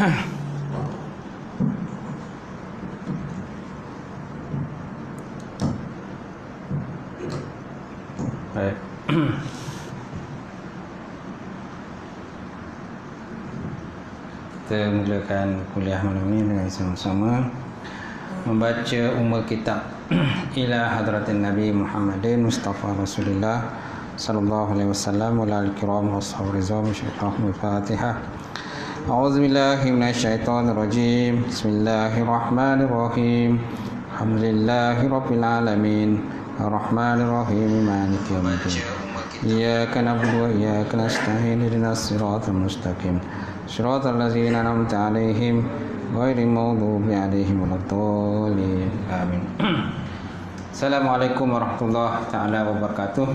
Baik. Kita mulakan kuliah malam ini dengan sama-sama membaca Ummul Kitab ila hadratin Nabi Muhammadin Mustafa Rasulullah sallallahu alaihi wasallam wa alihi kiram wa ashabi rizwan syaikhul Fatihah. A'udzu billahi minasyaitonir rajim. Bismillahirrahmanirrahim. Alhamdulillahi rabbil alamin. Arrahmanir rahim. Maliki yaumiddin. Iyyaka na'budu wa iyyaka nasta'in. Ihdinas siratal mustaqim. Shiratal ladzina an'amta 'alaihim ghairil maghdubi 'alaihim waladdallin. Amin. Assalamualaikum warahmatullahi taala wabarakatuh.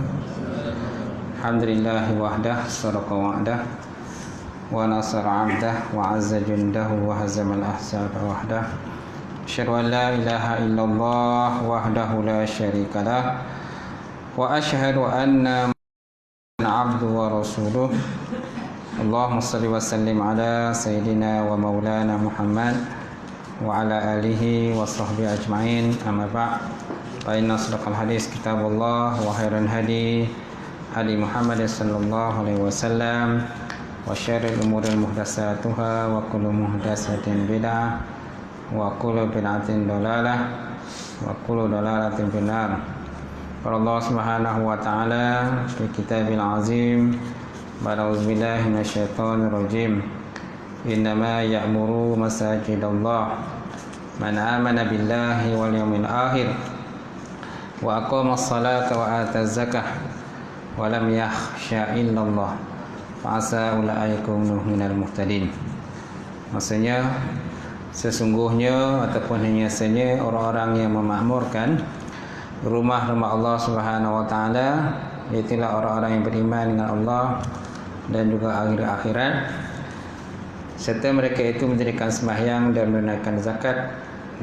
Alhamdulillahi wahdah, sadaqa wa'dah, wa nasara 'abdah, wa 'azza jundahu, wa hazamal ahzaba wahdah. Asyhadu an la ilaha illallah wahdahu la syarikalah, wa asyhadu anna Muhammadan 'abduhu wa rasuluh. Allahumma salli wa sallim ala sayyidina wa maulana Muhammad wa ala alihi wa sahbihi ajma'in. Amma ba'd. Fa inna asdaqal hadis kitabullah wa khairal hadi hadi Muhammad sallallahu alaihi wasallam wa syarril umuri muhdatsatuha wa kullu muhdatsatin bid'ah wa kullu bid'atin dhalalah wa kullu dhalalatin finnar. Qala Allah Subhanahu wa ta'ala fi kitabil azim. A'udzubillahi minasyaitonir rajim. Innama ya'muru masajidallah man amana billahi wal yawmil akhir wa aqamas salata wa ataz zakah wa lam yakhsha illallah fa asa ulaika minal muhtadin. Maksudnya sesungguhnya ataupun hanya saja orang-orang yang memakmurkan rumah-rumah Allah Subhanahu wa taala, itulah orang-orang yang beriman dengan Allah dan juga akhir akhirat, serta mereka itu mendirikan sembahyang dan menunaikan zakat,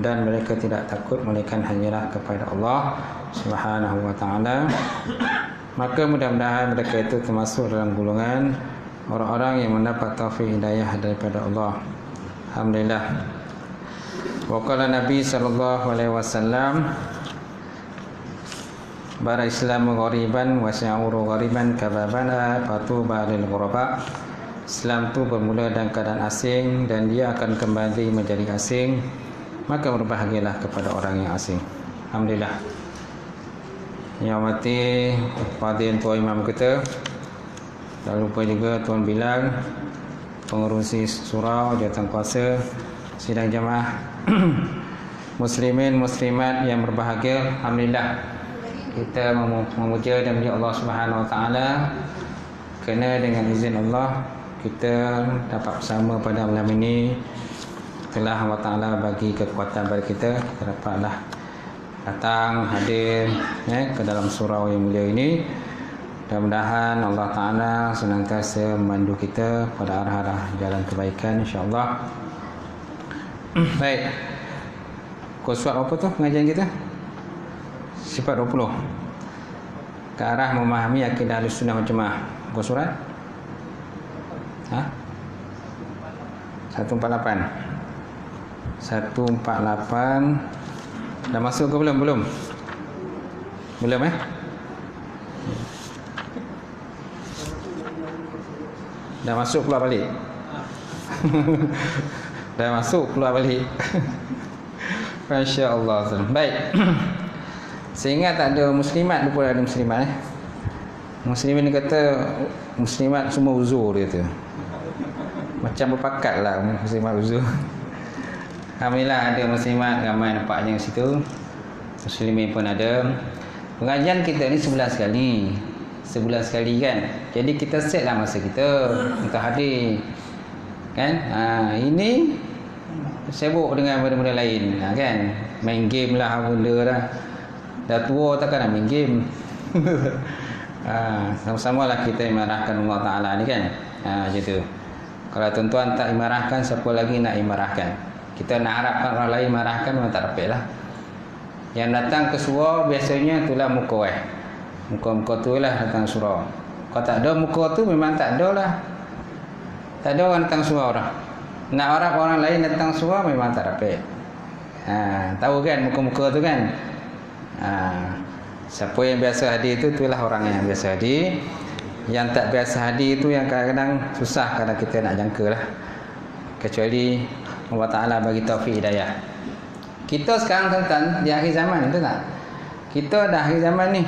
dan mereka tidak takut melainkan hanyalah kepada Allah Subhanahu wa taala. Maka mudah-mudahan mereka itu termasuk dalam golongan orang-orang yang mendapat taufik hidayah daripada Allah. Alhamdulillah. Wa qala Nabi sallallahu alaihi wasallam, bara Islamu ghariban wa sya'uru ghariban kababana fatuba lil ghuraba. Islam itu bermula dalam keadaan asing dan dia akan kembali menjadi asing, maka berbahagialah kepada orang yang asing. Alhamdulillah. Yang mati Fadil Tuan Imam kita, tak lupa juga Tuan Bilal, pengerusi surau, jawatankuasa sidang jamaah, muslimin muslimat yang berbahagia. Alhamdulillah, kita memuja dan memuji Allah Subhanahu wa taala kerana dengan izin Allah kita dapat bersama pada malam ini. Telah Allah Taala bagi kekuatan pada kita dapatlah datang hadir ke dalam surau yang mulia ini. Mudah-mudahan Allah Taala senantiasa memandu kita pada arah-arah jalan kebaikan, insya-Allah. Baik. Kursat apa tu pengajian kita? Sifat 20 ke arah memahami akidah Ahlussunnah wal Jamaah. Buku surat 148. Dah masuk ke belum? Belum dah masuk keluar balik. Dah masuk keluar balik. Masya-Allah. Baik. Sehingga tak ada muslimat, lupa ada muslimat. Muslimin kata muslimat semua uzur, dia tu. Macam berpakat lah muslimat uzur. Alhamdulillah ada muslimat ramai nampaknya situ. Muslimin pun ada. Pengajian kita ni sebulan sekali kan. Jadi kita set lah masa kita untuk hadir kan. Ini sibuk dengan benda-benda lain kan. Main game lah, benda dah. Dah tua takkan nak main game. Sama-sama lah kita imarahkan Allah Ta'ala ni kan. Macam tu. Kalau tuan-tuan tak imarahkan, siapa lagi nak imarahkan? Kita nak harapkan orang lain imarahkan, memang tak dapat lah. Yang datang ke surau biasanya itulah muka Muka-muka tu lah datang surau. Kalau tak ada muka tu memang tak ada lah. Tak ada orang datang surau dah. Nak harap orang lain datang suruh memang tak dapat. Tahu kan muka-muka tu kan. Siapa yang biasa hadir tu, itulah orang yang biasa hadir. Yang tak biasa hadir tu yang kadang-kadang susah kadang kita nak jangka lah. Kecuali Allah Ta'ala bagi taufik hidayah. Kita sekarang tuan-tuan di akhir zaman, betul tak? Kita dah akhir zaman ni,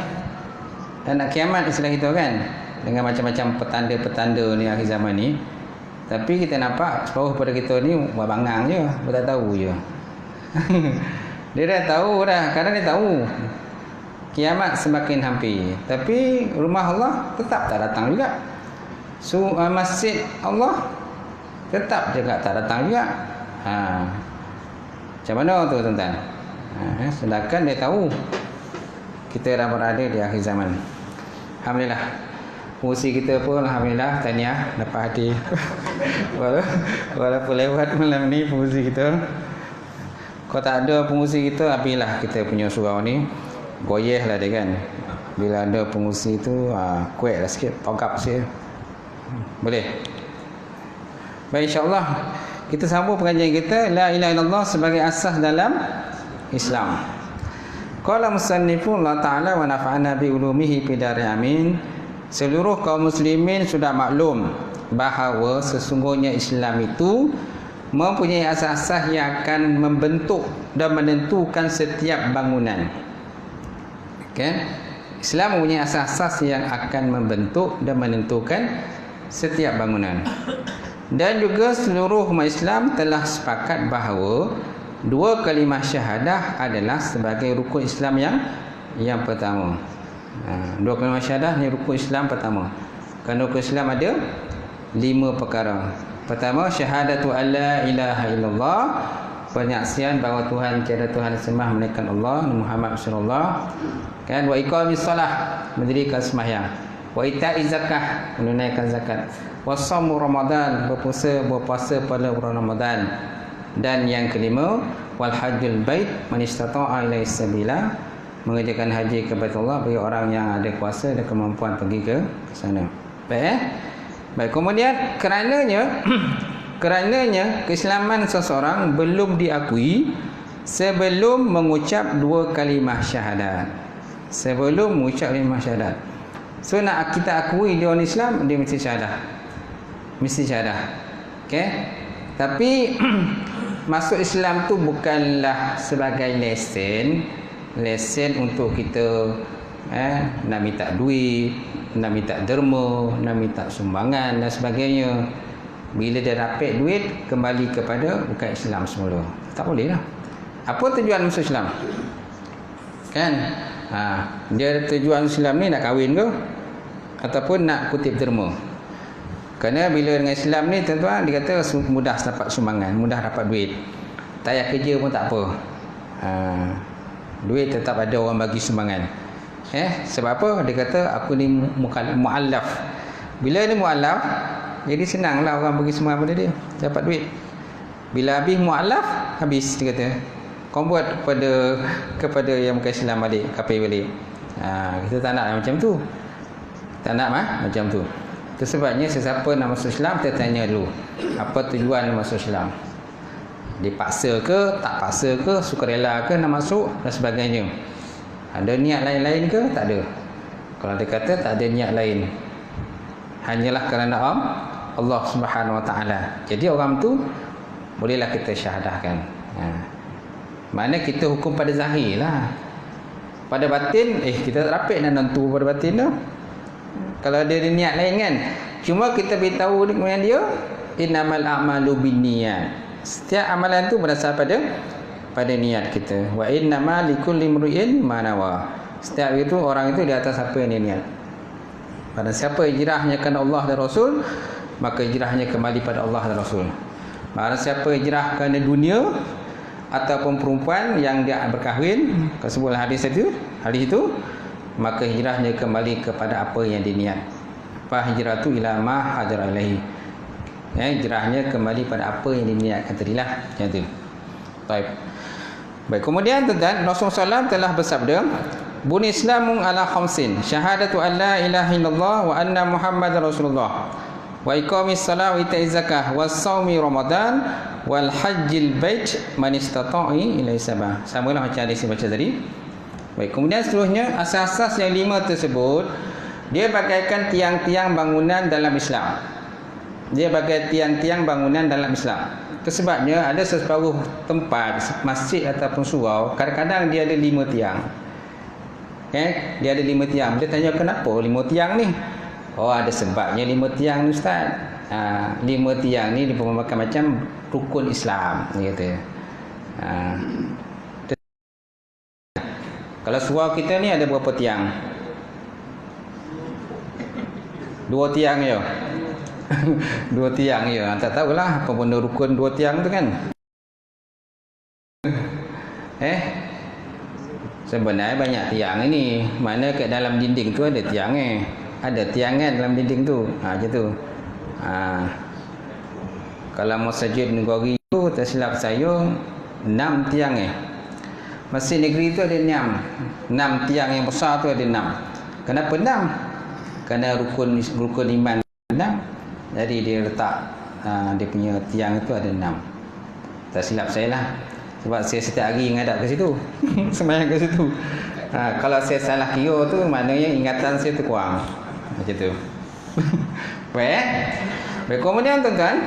dan nak kiamat istilah kita kan, dengan macam-macam petanda-petanda ni akhir zaman ni. Tapi kita nampak separuh pada kita ni buat bangang je, buat tak tahu je. Dia dah tahu dah, kadang dia tahu kiamat semakin hampir, tapi rumah Allah tetap tak datang juga. Masjid Allah tetap juga tak datang juga. Macam mana tu tuan-tuan? Sedangkan dia tahu kita dah berada di akhir zaman. Alhamdulillah, fungsi kita pun alhamdulillah tahniah dapat hadir. Walaupun lewat malam ni fungsi kita. Kalau tak ada fungsi kita, alhamdulillah kita punya surau ni goyeh lah dia kan. Bila ada fungsi tu kuat lah sikit, togap sikit. Boleh? Baik, insyaAllah kita sambung pengajian kita La ilaha illallah sebagai asas dalam Islam. Qala musannifu Allah Ta'ala wa nafa'ana bi ulumihi bidari amin. Seluruh kaum muslimin sudah maklum bahawa sesungguhnya Islam itu mempunyai asas-asas yang akan membentuk dan menentukan setiap bangunan. Okay? Islam mempunyai asas-asas yang akan membentuk dan menentukan setiap bangunan. Dan juga seluruh umat Islam telah sepakat bahawa dua kalimah syahadah adalah sebagai rukun Islam yang pertama. Dua kalimah syahadah ni rukun Islam pertama. Kerana rukun Islam ada 5 perkara. Pertama, syahadatu alla ilaha illallah, penyaksian bahawa Tuhan tiada Tuhan sembah melainkan Allah, Muhammad Rasulullah. Kan, wa iqamis solah, mendirikan sembahyang. Wa ita'iz zakah, menunaikan zakat. Wa shaum Ramadan, berpuasa pada bulan Ramadan. Dan yang kelima, wal hajjul bait man istata'a ilaihi sabila, mengerjakan haji ke Baitullah bagi orang yang ada kuasa dan kemampuan pergi ke sana. Baik. Baik, kemudian kerananya keislaman seseorang belum diakui sebelum mengucap dua kalimah syahadat. Sebelum mengucap kalimah syahadat. So nak kita akui dia orang Islam, dia mesti syahadah. Mesti syahadah. Okey? Tapi masuk Islam tu bukanlah sebagai lesen untuk kita nak minta duit, nak minta derma, nak minta sumbangan dan sebagainya. Bila dia dapat duit, kembali kepada bukan Islam semula. Tak boleh lah. Apa tujuan masuk Islam? Kan? Dia tujuan Islam ni nak kahwin ke? Ataupun nak kutip derma? Kerana bila dengan Islam ni tuan-tuan, dia kata mudah dapat sumbangan, mudah dapat duit. Tak payah kerja pun tak apa. Duit tetap ada orang bagi sumbangan. Sebab apa? Dia kata aku ni mu'allaf. Bila ni mu'allaf, jadi senanglah orang bagi sumbangan pada dia, dapat duit. Bila habis mu'allaf, habis dia kata. Convert kepada yang bukan Islam balik, kafir balik. Kita tak nak macam tu. Tak nak macam tu. Itu sebabnya sesiapa nak masuk Islam, kita tanya dulu apa tujuan masuk Islam. Dipaksa ke, tak paksa ke, sukarela ke nak masuk dan sebagainya. Ada niat lain-lain ke? Tak ada. Kalau dia kata tak ada niat lain, hanyalah kerana Allah Subhanahu Wa Taala. Jadi orang tu bolehlah kita syahadahkan. Maknanya kita hukum pada zahir lah. Pada batin, kita tak dapat nak nentu pada batin tu. Kalau dia ada niat lain kan. Cuma kita beritahu dengan dia, innamal a'malu binniyat. Setiap amalan tu berdasar pada niat kita. Wa innama likulli imri'in ma nawa. Setiap itu orang itu di atas apa yang dia niat. Pada siapa hijrahnya kerana Allah dan Rasul, maka hijrahnya kembali pada Allah dan Rasul. Barang siapa hijrah kerana dunia ataupun perempuan yang dia berkahwin, sebutlah hadis itu, maka hijrahnya kembali kepada apa yang diniat. Fa hijratu ila ma hajar alaihi. Hijrahnya kembali pada apa yang diniatkan tadilah. Macam tu. Baik, kemudian tuan-tuan, Rasulullah SAW telah bersabda, Buni Islamu ala khamsin, syahadatu an la ilaha illallah wa anna Muhammadar Rasulullah. wa iqamis salat wa ita'iz zakah wa shaumi ramadan wal hajjil bait man istata'i ilaihi sabila. Samalah macam hadis baca tadi. Baik, kemudian seterusnya asas-asas yang 5 tersebut dia bagaikan tiang-tiang bangunan dalam Islam. Dia bagai tiang-tiang bangunan dalam Islam. Sebabnya ada seseparuh tempat masjid ataupun surau kadang-kadang dia ada 5 tiang. Dia ada 5 tiang. Dia tanya kenapa 5 tiang ni? Oh, ada sebabnya 5 tiang ni ustaz. 5 tiang ni diperumpakan macam rukun Islam, dia kata. Kalau surau kita ni ada berapa tiang? 2 tiang je. 2 tiang je. Tak tahulah apa benda rukun 2 tiang tu kan. Sebenarnya banyak tiang ini. Mana kat dalam dinding tu ada tiang Ada tiang kan dalam dinding tu. Macam tu. Kalau Masjid Negeri tu tak silap saya 6 tiang Masjid Negeri tu ada 6 tiang yang besar tu ada 6. Kenapa 6? Kerana rukun iman 6. Jadi dia letak dia punya tiang itu ada 6. Tak silap saya lah. Sebab saya setiap hari ngadap ke situ. Sembahyang ke situ. Kalau saya salah kira tu maknanya ingatan saya tu kurang. Macam tu. Baik, kemudian tuan-tuan,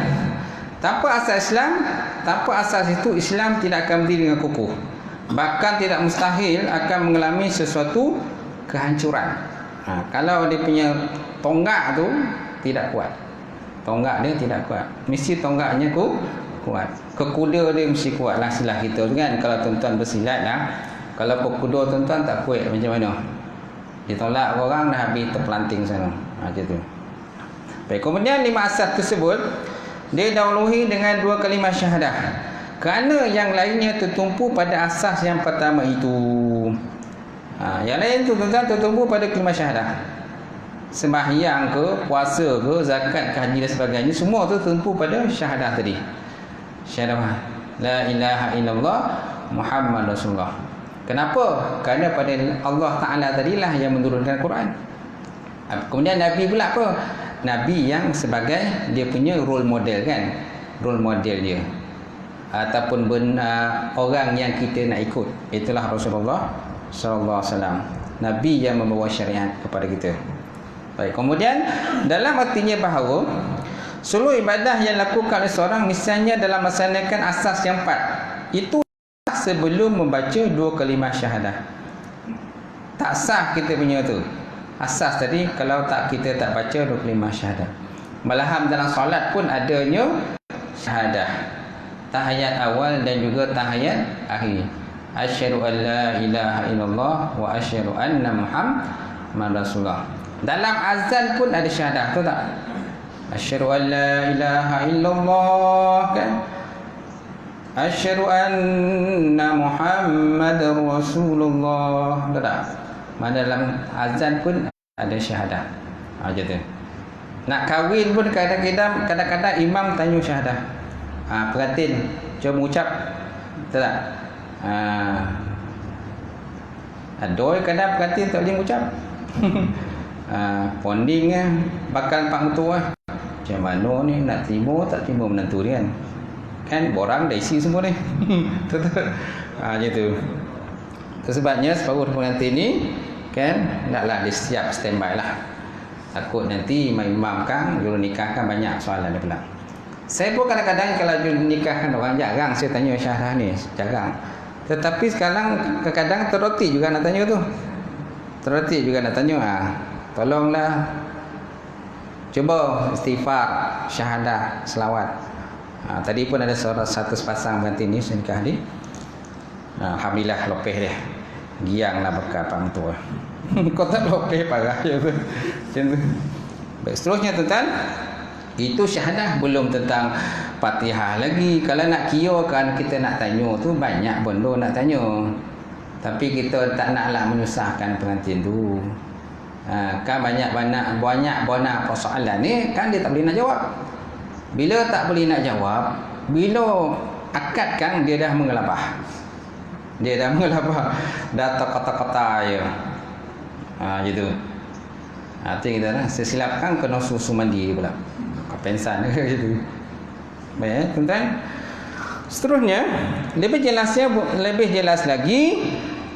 tanpa asas Islam, tanpa asas itu Islam tidak akan berdiri dengan kukuh. Bahkan tidak mustahil akan mengalami sesuatu kehancuran. Kalau dia punya tonggak tu tidak kuat. Tonggak dia tidak kuat. Mesti tonggaknya kuat. Kekuda dia mesti kuat lah silah kita tu kan. Kalau tuan-tuan bersilat lah. Kalau pekuda tuan-tuan tak kuat macam mana? Ditolak orang dah habis terpelanting sana. Macam tu. Baik, kemudian 5 asas tersebut dia dahului dengan 2 kalimah syahadah. Kerana yang lainnya tertumpu pada asas yang pertama itu. Yang lain tu tuan-tuan tertumpu pada kalimah syahadah. Sembahyang ke, puasa ke, zakat ke, haji dan sebagainya, semua tu tertumpu pada syahadah tadi. Syahadah la ilaha illallah Muhammad Rasulullah. Kenapa? Kerana pada Allah Ta'ala tadilah yang menurunkan Quran. Kemudian Nabi pula apa? Nabi yang sebagai dia punya role model kan. Role model dia. Ataupun orang yang kita nak ikut. Itulah Rasulullah sallallahu alaihi wasallam. Nabi yang membawa syariat kepada kita. Baik, kemudian dalam artinya bahawa seluruh ibadah yang dilakukan oleh seorang misalnya dalam melaksanakan asas yang 4 itu sebelum membaca 2 kalimah syahadah. Tak sah kita punya tu. Asas tadi kalau kita tak baca 2 kalimah syahadah. Malahan dalam solat pun adanya syahadah. Tahiyat awal dan juga tahiyat akhir. Asyhadu an la ilaha illallah wa asyhadu anna Muhammad Rasulullah. Dalam azan pun ada syahadah, tahu tak? Asyhadu an la ilaha illallah kan? Asyhadu anna Muhammadar Rasulullah. Tahu tak? Mana dalam azan pun ada syahadah. Macam tu. Nak kahwin pun kadang-kadang imam tanya syahadah. Perhatiin, cuba ucap. Tahu tak? Adoi kadang perhati tak boleh ucap. Ponding bakal pak mentua. Macam mana ni nak terima tak terima menantu ni kan. Kan borang dah isi semua ni. Betul. Macam tu. Sebabnya separuh pengantin ni kan naklah dia siap standby lah. Takut nanti imam kan juru nikahkan banyak soalan dia pula. Saya pun kadang-kadang kalau juru nikahkan orang jarang saya tanya syahadah ni, jarang. Tetapi sekarang kadang-kadang terroti juga nak tanya tu. Terroti juga nak tanya. Tolonglah cuba istighfar, syahadah, selawat. Tadi pun ada satu sepasang pengantin ni nikah ni. Alhamdulillah lopeh dia. Gianglah bekal pang tua. Kau tak lopeh parah je tu. Macam tu. Baik, seterusnya tuan-tuan, itu syahadah, belum tentang Fatihah lagi. Kalau nak kirakan kita nak tanya tu banyak benda nak tanya. Tapi kita tak naklah menyusahkan pengantin tu. Kan banyak persoalan ni kan dia tak boleh nak jawab. Bila tak boleh nak jawab, bila akad kan dia dah mengelabah. Dah kata-kata je. Gitu. Artinya kita dah sesilapkan kena susu mandi pula. pensan gitu. Baik, tuan-tuan. Seterusnya, lebih jelas lagi,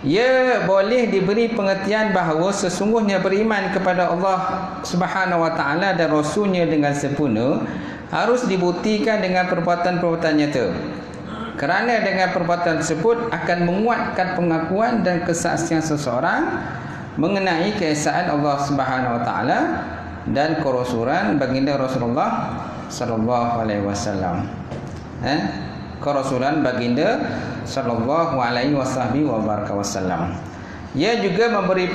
ia boleh diberi pengertian bahawa sesungguhnya beriman kepada Allah Subhanahu wa taala dan Rasulnya dengan sempurna harus dibuktikan dengan perbuatan-perbuatan nyata. Kerana dengan perbuatan tersebut akan menguatkan pengakuan dan kesaksian seseorang mengenai keesaan Allah Subhanahu wa taala dan kerasulan baginda Rasulullah sallallahu alaihi wasallam. Kerasulan baginda sallallahu alaihi wasallam. Ia juga memberi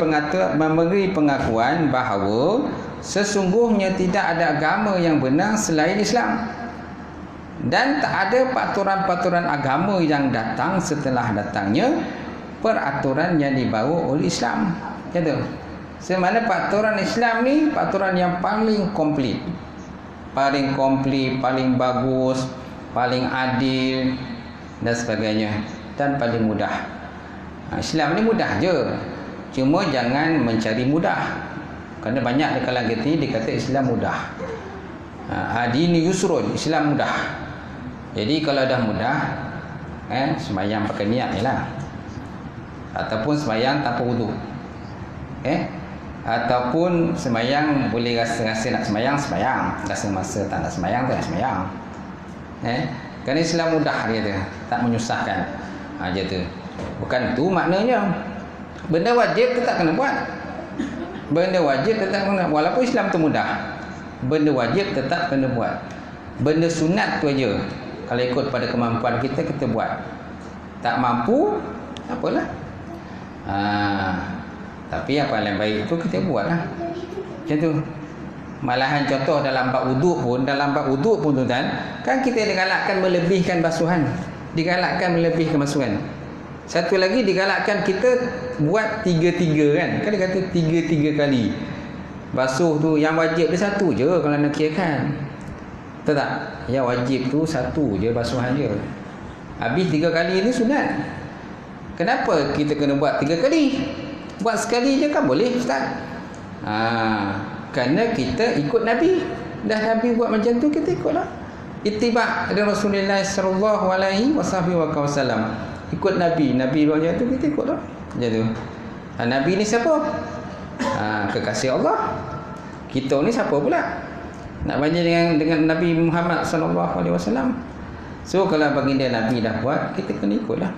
pengakuan bahawa sesungguhnya tidak ada agama yang benar selain Islam. Dan tak ada peraturan-peraturan agama yang datang setelah datangnya peraturan yang dibawa oleh Islam. Gitu. Semana peraturan Islam ni peraturan yang paling komplit. Paling bagus, paling adil dan sebagainya, dan paling mudah. Islam ni mudah je, cuma jangan mencari mudah, kerana banyak di kalangan kita ni dikata Islam mudah. Adini yusrun, Islam mudah. Jadi kalau dah mudah, sembahyang pakai niat je lah, ataupun sembahyang tanpa wudu, ataupun sembahyang boleh rasa nak sembahyang, rasa masa tak nak sembahyang, tak nak sembahyang. Kerana Islam mudah dia tu, tak menyusahkan. Je tu. Bukan tu maknanya benda wajib tetap kena buat. Benda wajib tetap kena, walaupun Islam tu mudah, benda wajib tetap kena buat. Benda sunat tu aja, kalau ikut pada kemampuan kita buat. Tak mampu, tak apalah. Tapi apa yang baik itu kita buatlah. Macam tu. Malahan contoh dalam bab wuduk pun, tuan-tuan, kan kita digalakkan melebihkan basuhan. Digalakkan melebihkan basuhan. Satu lagi digalakkan kita buat 3-3 kan. Kan dia kata 3-3 kali. Basuh tu yang wajib dia satu je kalau nak kirakan. Betul tak? Yang wajib tu satu je basuhan je. Habis 3 kali ni sunat. Kenapa kita kena buat 3 kali? Buat sekali je kan boleh, Ustaz? Kerana kita ikut Nabi. Dah Nabi buat macam tu, kita ikutlah. Ittiba' dari Rasulullah sallallahu alaihi wasallam. Ikut Nabi buat macam tu, kita ikutlah. Macam tu. Nabi ni siapa? Kekasih Allah. Kita ni siapa pula? Nak banding dengan Nabi Muhammad sallallahu alaihi wasallam. So kalau baginda Nabi dah buat, kita kena ikutlah.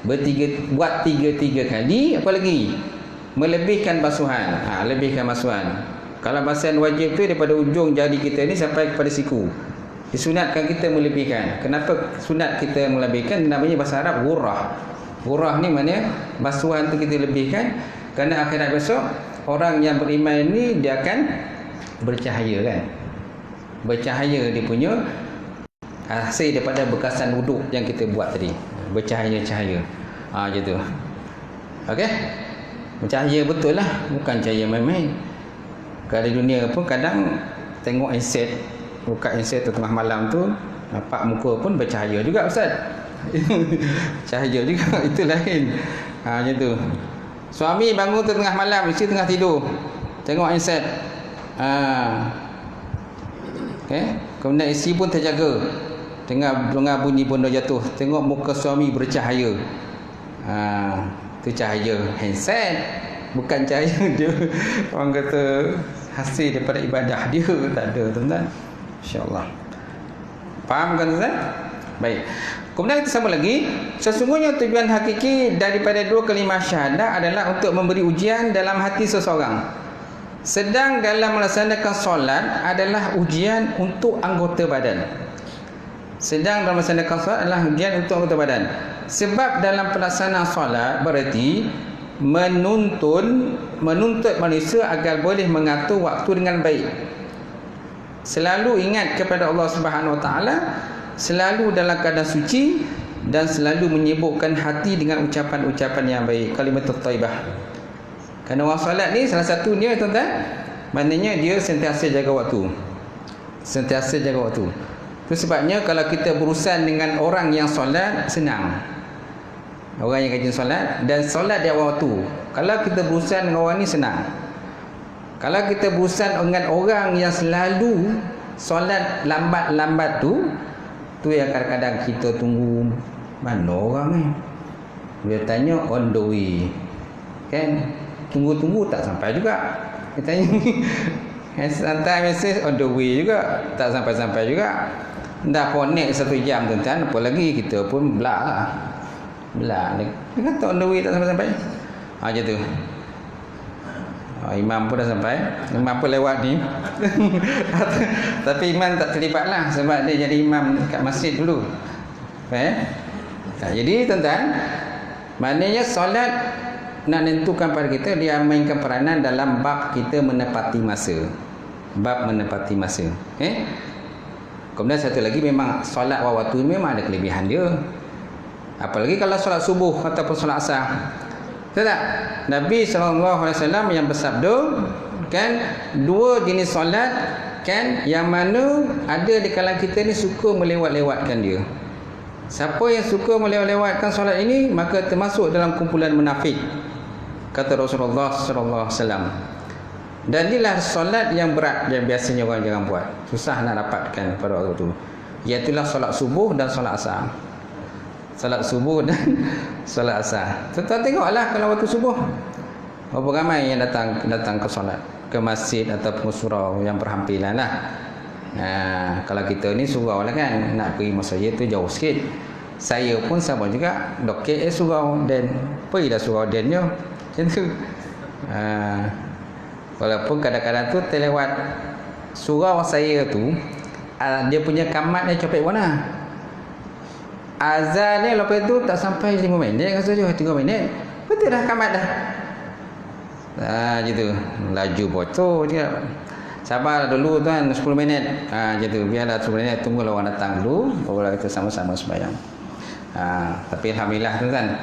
Buat 3-3 kali, apa lagi? Melebihkan basuhan. Lebihkan basuhan. Kalau basuhan wajib tu daripada ujung jari kita ni sampai kepada siku, disunatkan kita melebihkan. Kenapa sunat kita melebihkan? Namanya bahasa Arab ghurrah. Ghurrah ni maknanya basuhan tu kita lebihkan, kerana akhirat besok orang yang beriman ni dia akan bercahaya kan. Bercahaya dia punya hasil daripada bekasan wuduk yang kita buat tadi. Bercahaya-cahaya. Macam tu. Okey? Bercahaya betul lah, bukan cahaya main-main. Kalau di dunia pun kadang tengok handset, buka handset tu tengah malam tu, nampak muka pun bercahaya juga, Ustaz. Cahaya juga, itu lain. Macam tu. Suami bangun tu tengah malam, isteri tengah tidur, tengok handset. Kemudian isteri pun terjaga, dengar bunyi benda jatuh, tengok muka suami bercahaya. Itu cahaya handset, bukan cahaya dia. Orang kata hasil daripada ibadah dia, tak ada, tuan-tuan. InsyaAllah. Faham kan, tuan-tuan? Baik. Kemudian kita sambung lagi. Sesungguhnya tujuan hakiki daripada 2 kalimah syahadah adalah untuk memberi ujian dalam hati seseorang. Sedang dalam melaksanakan solat adalah ujian untuk anggota badan. Sedang dalam melaksanakan solat adalah ujian untuk anggota badan. Sebab dalam pelaksanaan solat berarti menuntut manusia agar boleh mengatur waktu dengan baik. Selalu ingat kepada Allah Subhanahu wa taala, selalu dalam keadaan suci, dan selalu menyibukkan hati dengan ucapan-ucapan yang baik, kalimatut thayyibah. Kerana orang solat ni salah satunya, tuan-tuan, maknanya dia sentiasa jaga waktu. Sentiasa jaga waktu. Itu sebabnya kalau kita berurusan dengan orang yang solat, senang. Orang yang rajin solat dan solat di awal waktu. Kalau kita berurusan dengan orang ni, senang. Kalau kita bosan dengan orang yang selalu solat lambat-lambat tu yang kadang-kadang kita tunggu, mana orang ni? Dia tanya on the way. Kan? Tunggu-tunggu tak sampai juga. Dia tanya hantar message on the way juga, tak sampai-sampai juga. Dah connect 1 jam tuan-tuan, apa lagi kita pun belak lah. Belak. Dia kata on the way tak sampai-sampai. Macam tu. Imam pun dah sampai. Imam pun lewat ni. Tapi imam tak terlibat lah, sebab dia jadi imam kat masjid dulu. Jadi tuan-tuan, maknanya solat nak nentukan pada kita, dia mainkan peranan dalam bab kita menepati masa. Bab menepati masa. Kemudian satu lagi, memang solat waktu memang ada kelebihan dia. Apalagi kalau solat subuh ataupun solat asar. Betul tak? Nabi SAW yang bersabda, kan, 2 jenis solat, kan, yang mana ada di kalangan kita ni suka melewat-lewatkan dia. Siapa yang suka melewat-lewatkan solat ini, maka termasuk dalam kumpulan munafik, kata Rasulullah SAW. Dan inilah solat yang berat yang biasanya orang jangan buat, susah nak dapatkan pada waktu itu, iaitulah solat subuh dan solat asar. Solat subuh dan solat asar. Tuan-tuan tengoklah kalau waktu subuh, berapa ramai yang datang ke solat, ke masjid ataupun surau yang berhampiran lah. Kalau kita ni surau lah kan, nak pergi masjid tu jauh sikit. Saya pun sama juga, dokek surau dan pergilah surau dennya macam tu. Walaupun kadang-kadang tu terlewat surau saya tu, dia punya kamat dia copek warna. Azan ni lepas tu tak sampai 5 minit kan saja, 3 minit betul dah kamat dah. Gitu. Laju bocor je. Sabar dulu tuan, 10 minit. Gitu. Biarlah 10 minit, tunggulah orang datang dulu, barulah kita sama-sama sembahyang. Tapi alhamdulillah tuan,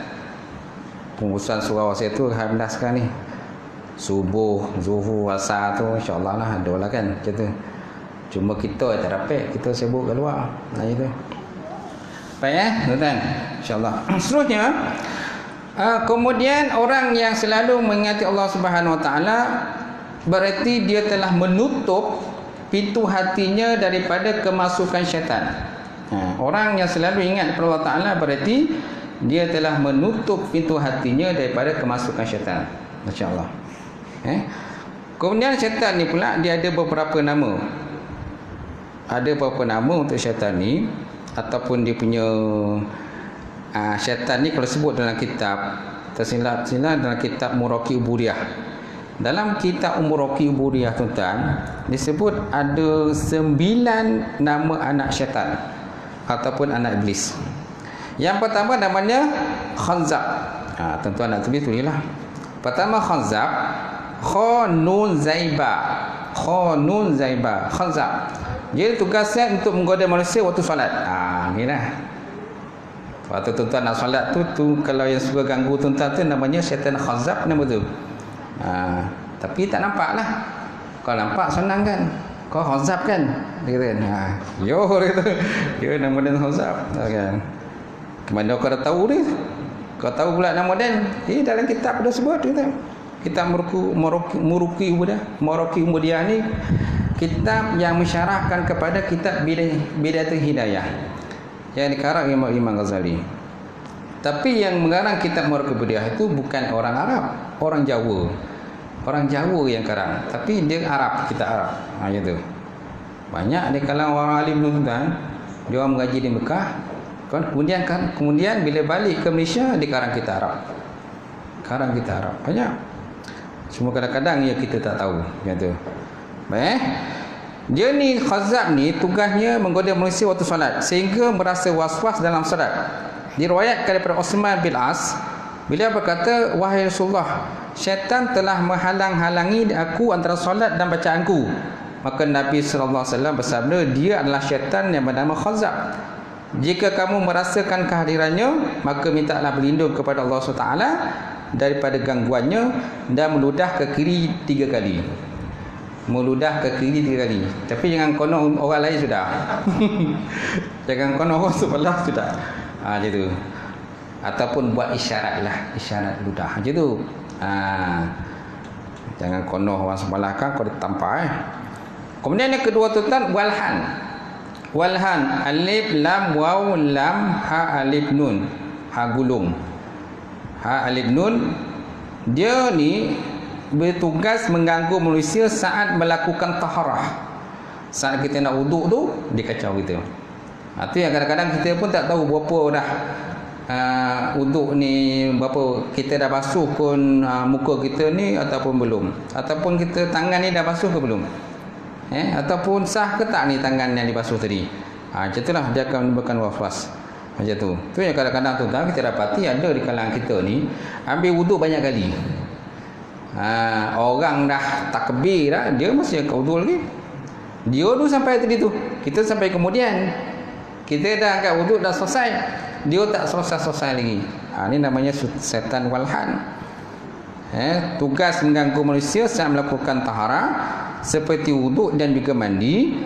pengurusan surau saya tu alhamdulillah sekarang ni. Subuh, zuhur, asar tu insya-Allah lah ada lah kan macam tu. Cuma kita tak dapat, kita sibuk kat luar. Gitu. Baik tuan-tuan, insya-Allah. Seterusnya, kemudian orang yang selalu mengingati Allah Subhanahu Wa Taala, berarti dia telah menutup pintu hatinya daripada kemasukan syaitan. Orang yang selalu ingat kepada Allah Taala berarti dia telah menutup pintu hatinya daripada kemasukan syaitan. Masya-Allah. Kemudian syaitan ni pula dia ada beberapa nama. Ada beberapa nama untuk syaitan ni, ataupun dia punya syaitan ni kalau sebut dalam kitab, tersilap dalam kitab Muraqi Ubudiyah. Dalam kitab Muraqi Ubudiyah tuan-tuan, disebut ada 9 nama anak syaitan ataupun anak iblis. Yang pertama namanya Khanzab. Tuan-tuan nak tulislah. Pertama Khanzab, Kha Nun Zaiba. Kha Nun Zaiba, Khanzab. Dia tugasnya untuk menggoda manusia waktu solat. Ni lah. Waktu tuan-tuan nak solat tu kalau yang suka ganggu tuan-tuan tu namanya syaitan Khanzab nama tu. Tapi tak nampak lah. Kalau nampak senang kan, kau Khanzab kan, dia kata yo dia kata, dia nama dia Khanzab kan. Mana kau dah tahu dia? Kau tahu pula nama dia? Dalam kitab dah sebut dia. Kitab Muraqi Ubudiyah ni kitab yang mensyarahkan kepada kitab Bidayatul Hidayah yang dikarang Imam Ghazali. Tapi yang mengarang kitab Muraqi Ubudiyah itu bukan orang Arab, orang Jawa. Orang Jawa yang karang, tapi dia Arab, kitab Arab. Macam tu. Banyak di kalangan orang alim tuan-tuan, dia orang mengaji di Mekah, kemudian bila balik ke Malaysia dikarang kitab Arab. Karang kitab Arab banyak. Cuma kadang-kadang ya kita tak tahu macam tu. Baik. Dia ni Khanzab ni tugasnya menggoda manusia waktu solat sehingga merasa was-was dalam solat. Diriwayatkan daripada Utsman bin As, beliau berkata, wahai Rasulullah, syaitan telah menghalang-halangi aku antara solat dan bacaanku. Maka Nabi sallallahu alaihi wasallam bersabda, dia adalah syaitan yang bernama Khanzab. Jika kamu merasakan kehadirannya, maka mintalah berlindung kepada Allah SWT daripada gangguannya dan meludah ke kiri 3 kali. Meludah ke kiri 3 kali. Tapi jangan konon orang lain sudah. Jangan konon orang sebelah sudah. Macam tu. Ataupun buat isyarat lah, isyarat ludah. Macam tu. Jangan konoh orang sebelah kan kau ditampar Kemudian yang kedua tuan walhan. Walhan alif lam waw lam ha alif nun. Ha gulung. Ha alif nun dia ni bertugas mengganggu manusia saat melakukan taharah. Saat kita nak wuduk tu dia kacau kita. Itu yang kadang-kadang kita pun tak tahu berapa dah wuduk ni, berapa kita dah basuh pun muka kita ni ataupun belum, ataupun kita tangan ni dah basuh ke belum, ataupun sah ke tak ni tangan yang dibasuh tadi. Macam itulah dia akan menimbulkan was-was macam tu. Tu yang kadang-kadang tu kita dapati ada di kalangan kita ni ambil wuduk banyak kali. Orang dah takbir dah, dia masih wuduk lagi. Dia tu sampai tadi tu, kita sampai kemudian kita dah angkat wuduk dah selesai, dia tak selesai lagi. Ini namanya setan walhan. Tugas mengganggu manusia saat melakukan taharah seperti wuduk dan juga mandi,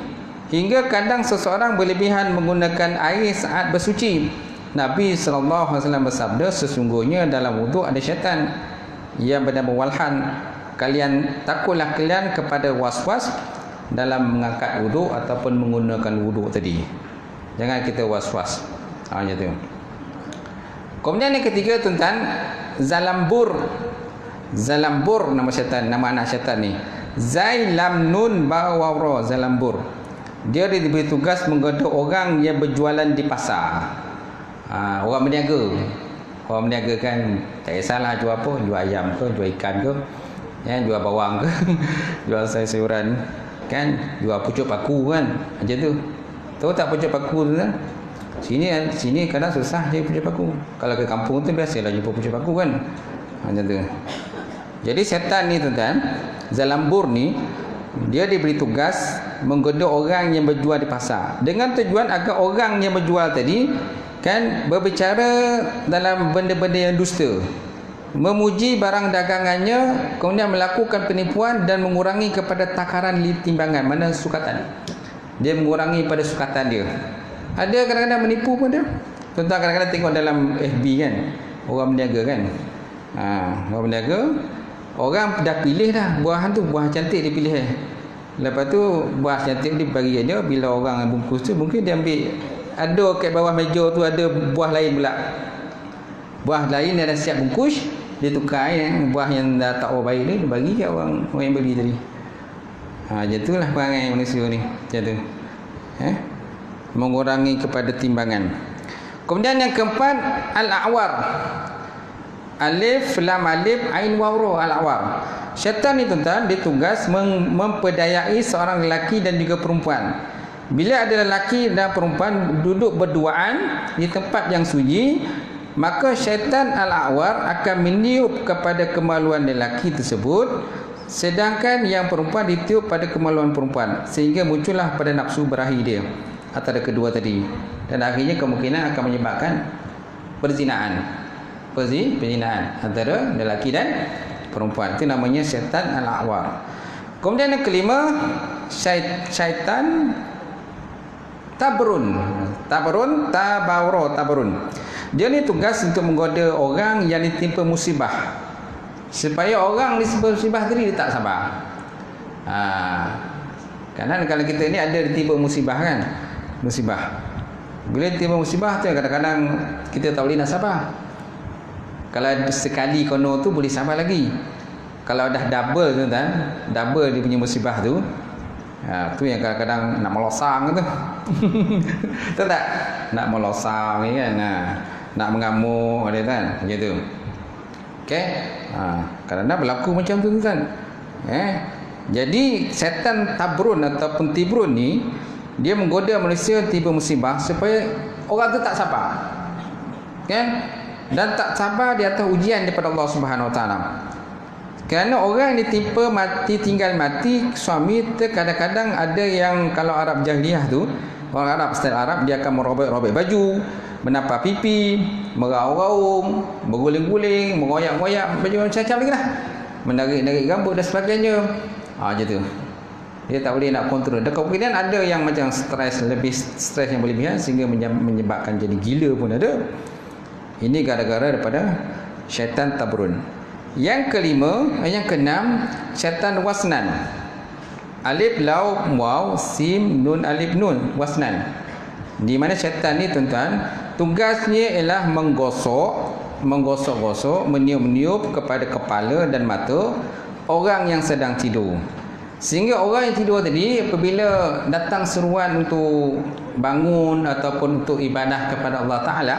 hingga kadang seseorang berlebihan menggunakan air saat bersuci. Nabi SAW bersabda, sesungguhnya dalam wuduk ada syaitan yang bernama walhan. Takutlah kalian kepada was-was dalam mengangkat wuduk ataupun menggunakan wuduk tadi. Jangan kita was-was. Macam tu. Kemudian yang ketiga tuan-tuan, zalambur. Zalambur nama syaitan, nama anak syaitan ni. Zai lam nun ba waw ra, zalambur. Dia diberi tugas menggoda orang yang berjualan di pasar. Orang berniaga. Orang berniaga kan tak kisahlah jual apa, jual ayam ke, jual ikan ke, jual bawang ke, jual sayur-sayuran kan, jual pucuk paku kan. Macam tu. Tahu tak pucuk paku tu kan? Sini kadang susah je pucuk paku. Kalau ke kampung tu biasalah jumpa pucuk paku kan. Macam tu. Jadi setan ni tuan-tuan, zalambur ni, dia diberi tugas menggoda orang yang berjual di pasar dengan tujuan agar orang yang berjual tadi kan berbicara dalam benda-benda yang dusta, memuji barang dagangannya, kemudian melakukan penipuan dan mengurangi kepada takaran timbangan, mana sukatan. Dia mengurangi pada sukatan dia. Ada kadang-kadang menipu pun dia. Tuan-tuan kadang-kadang tengok dalam FB kan, orang berniaga kan. Orang berniaga, orang dah pilih dah buahan tu, buah cantik dia pilih. Lepas tu buah cantik dia bagi dia, bila orang bungkus tu mungkin dia ambil, ada kat bawah meja tu ada buah lain pula. Buah lain yang dah siap bungkus, dia tukar buah yang dah tak baik dia bagi kat orang yang beli tadi. Macam itulah perangai manusia ni. Macam tu. Mengurangi kepada timbangan. Kemudian yang keempat, al-a'war. Alif lam alif ain waw ra, al-a'war. Syaitan ni tuan-tuan, dia tugas memperdayai seorang lelaki dan juga perempuan. Bila ada lelaki dan perempuan duduk berduaan di tempat yang sunyi, maka syaitan al-a'war akan meniup kepada kemaluan lelaki tersebut, sedangkan yang perempuan ditiup pada kemaluan perempuan, sehingga muncullah pada nafsu berahi dia antara kedua tadi, dan akhirnya kemungkinan akan menyebabkan perzinaan antara lelaki dan perempuan. Itu namanya syaitan al-a'war. Kemudian yang kelima, syaitan tabrun. Dia ni tugas untuk menggoda orang yang ditimpa musibah, supaya orang ditimpa musibah tadi dia tak sabar. Kadang kalau kita ni ada ditimpa musibah kan, bila ditimpa musibah tu kadang-kadang kita tak boleh nak sabar. Kalau sekali kono tu boleh sabar lagi. Kalau dah double tu kan, double dia punya musibah tu, tu yang kadang-kadang nak melosang tu. Tahu tak? Nak melosang ni kan, nak mengamuk dia kan, macam tu. Okey? Kadang-kadang berlaku macam tu kan. Jadi setan tabrun ataupun tibrun ni, dia menggoda manusia tiba musibah supaya orang tu tak sabar. Kan? Dan tak sabar di atas ujian daripada Allah Subhanahu Wa Taala. Kerana orang yang ditimpa mati, tinggal mati suami, kadang-kadang ada yang kalau Arab jahiliah tu, orang Arab, style Arab, dia akan merobek-robek baju, menapah pipi, meraung-raung, berguling-guling, mengoyak-ngoyak baju macam-macam lagi lah, menarik-narik rambut dan sebagainya. Macam tu. Dia tak boleh nak kontrol. Dan kemudian ada yang macam stres yang berlebihan sehingga menyebabkan jadi gila pun ada. Ini gara-gara daripada syaitan tabrun. Yang kelima, yang keenam, syaitan wasnan. Alif lau waw sim nun alif nun wasnan. Di mana syaitan ni tuan-tuan, tugasnya ialah menggosok-gosok, meniup-niup kepada kepala dan mata orang yang sedang tidur. Sehingga orang yang tidur tadi apabila datang seruan untuk bangun ataupun untuk ibadah kepada Allah Ta'ala,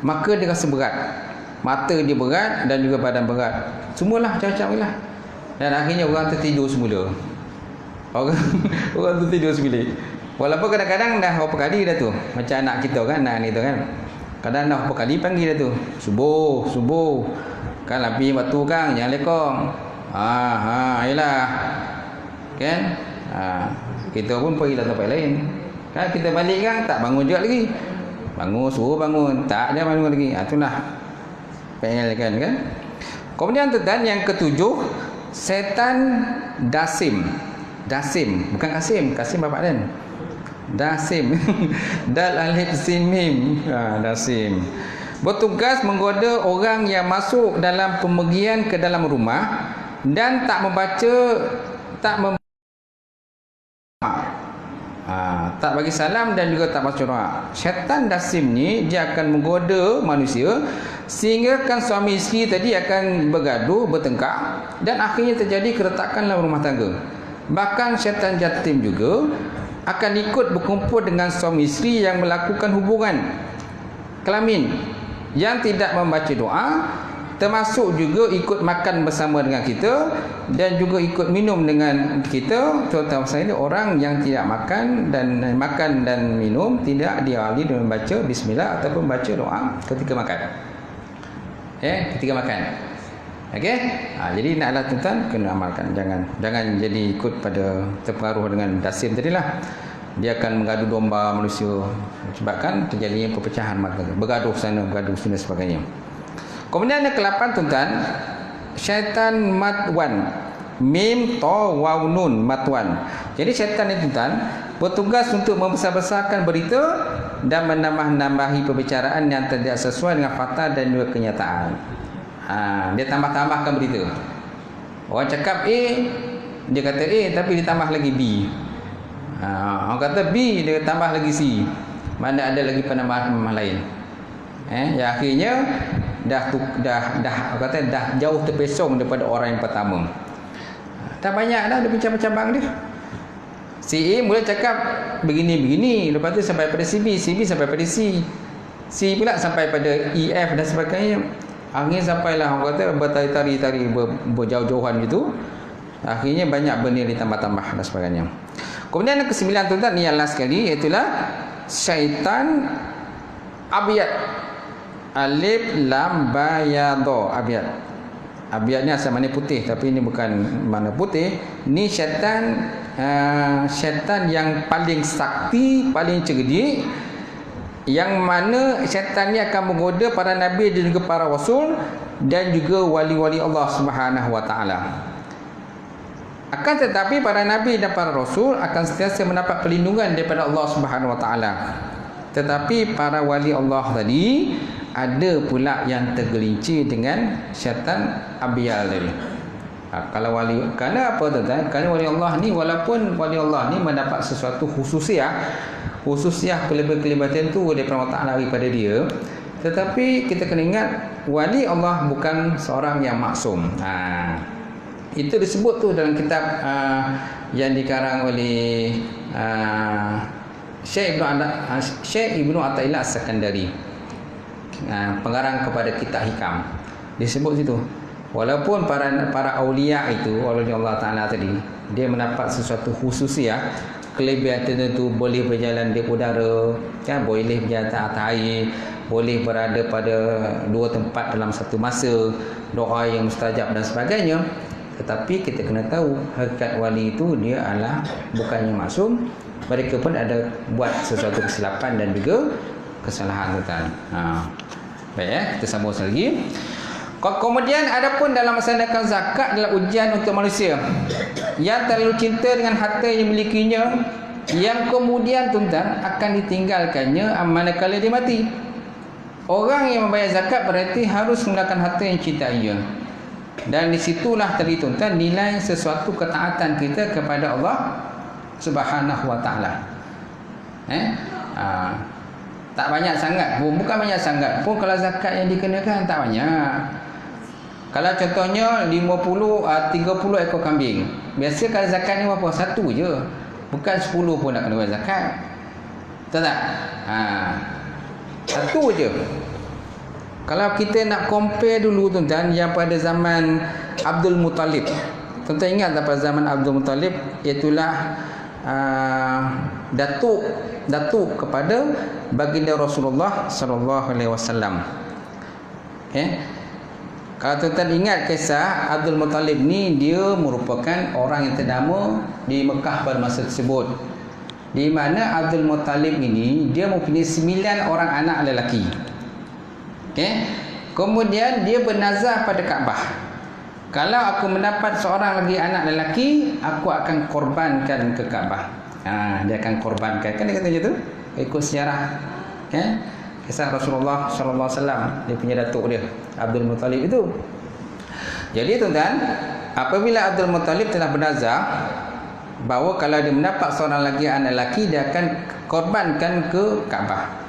maka dia rasa berat. Mata dia berat dan juga badan berat. Semualah macam-macam lah. Dan akhirnya orang tertidur semula. Orang tertidur semula. Walaupun kadang-kadang dah berapa kali dah tu. Macam anak kita kan, anak ni tu kan. Kadang dah berapa kali panggil dah tu. Subuh. Kan lebih waktu kan, jangan lekong. Yelah. Kan? Kita pun pergi tempat lain. Kan kita balik kan, tak bangun juga lagi. Suruh bangun. Tak dia bangun lagi. Itulah. Pengen kan. Kemudian tuan yang ketujuh, setan dasim. Bukan Kasim bapak dan. Dasim. Dal alif sin mim. Dasim. Bertugas menggoda orang yang masuk dalam pemergian ke dalam rumah dan tak bagi salam dan juga tak baca doa. Syaitan dasim ni dia akan menggoda manusia sehingga kan suami isteri tadi akan bergaduh, bertengkar dan akhirnya terjadi keretakan dalam rumah tangga. Bahkan syaitan jatim juga akan ikut berkumpul dengan suami isteri yang melakukan hubungan kelamin yang tidak membaca doa, termasuk juga ikut makan bersama dengan kita dan juga ikut minum dengan kita. Terutama saya orang yang tidak makan dan minum tidak diawali dengan membaca bismillah ataupun baca doa ketika makan. Ketika makan. Okey? Jadi naklah tuan-tuan kena amalkan. Jangan jadi ikut pada terpengaruh dengan dasim tadilah. Dia akan mengadu domba manusia sebabkan terjadinya perpecahan mata. Bergaduh sana, bergaduh sini sebagainya. Kemudian yang ke-8 tuan-tuan, syaitan matwan. Mim ta waw nun matwan. Jadi syaitan ni tuan-tuan bertugas untuk membesar-besarkan berita dan menambah-nambahi perbicaraan yang tidak sesuai dengan fakta dan juga kenyataan. Dia tambah-tambahkan berita. Orang cakap A, dia kata A tapi dia tambah lagi B. Orang kata B, dia tambah lagi C. Mana ada lagi penambahan lain. Ya akhirnya dah jauh terpesong daripada orang yang pertama. Tak banyak dah dia bincang macam dia. Si A mula cakap begini, lepas tu sampai pada C B sampai pada C pula sampai pada E F dan sebagainya. Akhirnya sampailah orang kata bertari-tari berjauh-jauhan gitu. Akhirnya banyak benda ditambah-tambah dan sebagainya. Kemudian yang ke-9 tuan-tuan ni yang last sekali, iaitu syaitan abyad. Alif lam ba ya dha, abyad. Abyad ni asal makna putih, tapi ini bukan makna putih. Ni syaitan yang paling sakti, paling cerdik, yang mana syaitan ni akan menggoda para nabi dan juga para rasul dan juga wali-wali Allah Subhanahu wa taala. Akan tetapi para nabi dan para rasul akan sentiasa mendapat perlindungan daripada Allah Subhanahu wa taala. Tetapi para wali Allah tadi ada pula yang tergelincir dengan syaitan abyal tadi. Kalau wali, kerana apa tuan-tuan? Kerana wali Allah ni, walaupun wali Allah ni mendapat sesuatu khususiah kelebihan-kelebihan tu daripada Allah Ta'ala daripada dia, tetapi kita kena ingat wali Allah bukan seorang yang maksum. Itu disebut tu dalam kitab yang dikarang oleh Syekh Ibnu Athaillah As-Sakandari, pengarang kepada kitab Hikam. Disebut situ walaupun para aulia itu, wali Allah Ta'ala tadi, dia mendapat sesuatu khususiah, kelebihan tertentu, boleh berjalan di udara, kan, boleh berjalan atas air, boleh berada pada dua tempat dalam satu masa, doa yang mustajab dan sebagainya. Tetapi kita kena tahu hakikat wali itu dia adalah bukannya maksum. Mereka pun ada buat sesuatu kesilapan dan juga kesalahan, tuan-tuan. Baik, kita sambung lagi. Kemudian adapun dalam melaksanakan zakat adalah ujian untuk manusia yang terlalu cinta dengan harta yang dimilikinya, yang kemudian tuan-tuan akan ditinggalkannya manakala dia mati. Orang yang membayar zakat berarti harus menggunakan harta yang cintainya. Dan di situlah tadi tuan-tuan nilai sesuatu ketaatan kita kepada Allah Subhanahu wa taala. Tak banyak sangat pun, bukan banyak sangat pun kalau zakat yang dikenakan tak banyak. Kalau contohnya 30 ekor kambing. Biasa kalau zakat ni berapa? Satu je. Bukan 10 pun nak kena bayar zakat. Betul tak? Satu je. Kalau kita nak compare dulu tuan-tuan, yang pada zaman Abdul Muttalib. Tuan-tuan ingat tak pada zaman Abdul Muttalib, iaitulah datuk kepada baginda Rasulullah sallallahu alaihi wasallam. Kalau tuan-tuan ingat kisah Abdul Muttalib ni, dia merupakan orang yang ternama di Mekah pada masa tersebut. Di mana Abdul Muttalib ini dia mempunyai 9 orang anak lelaki. Kemudian dia bernazar pada Kaabah, kalau aku mendapat seorang lagi anak lelaki, aku akan korbankan ke Kaabah. Dia akan korbankan. Kan dia kata macam tu, ikut sejarah kisah Rasulullah sallallahu alaihi wasallam, dia punya datuk dia Abdul Muttalib itu. Jadi tuan-tuan, apabila Abdul Muttalib telah bernazar bahawa kalau dia mendapat seorang lagi anak lelaki, dia akan korbankan ke Kaabah,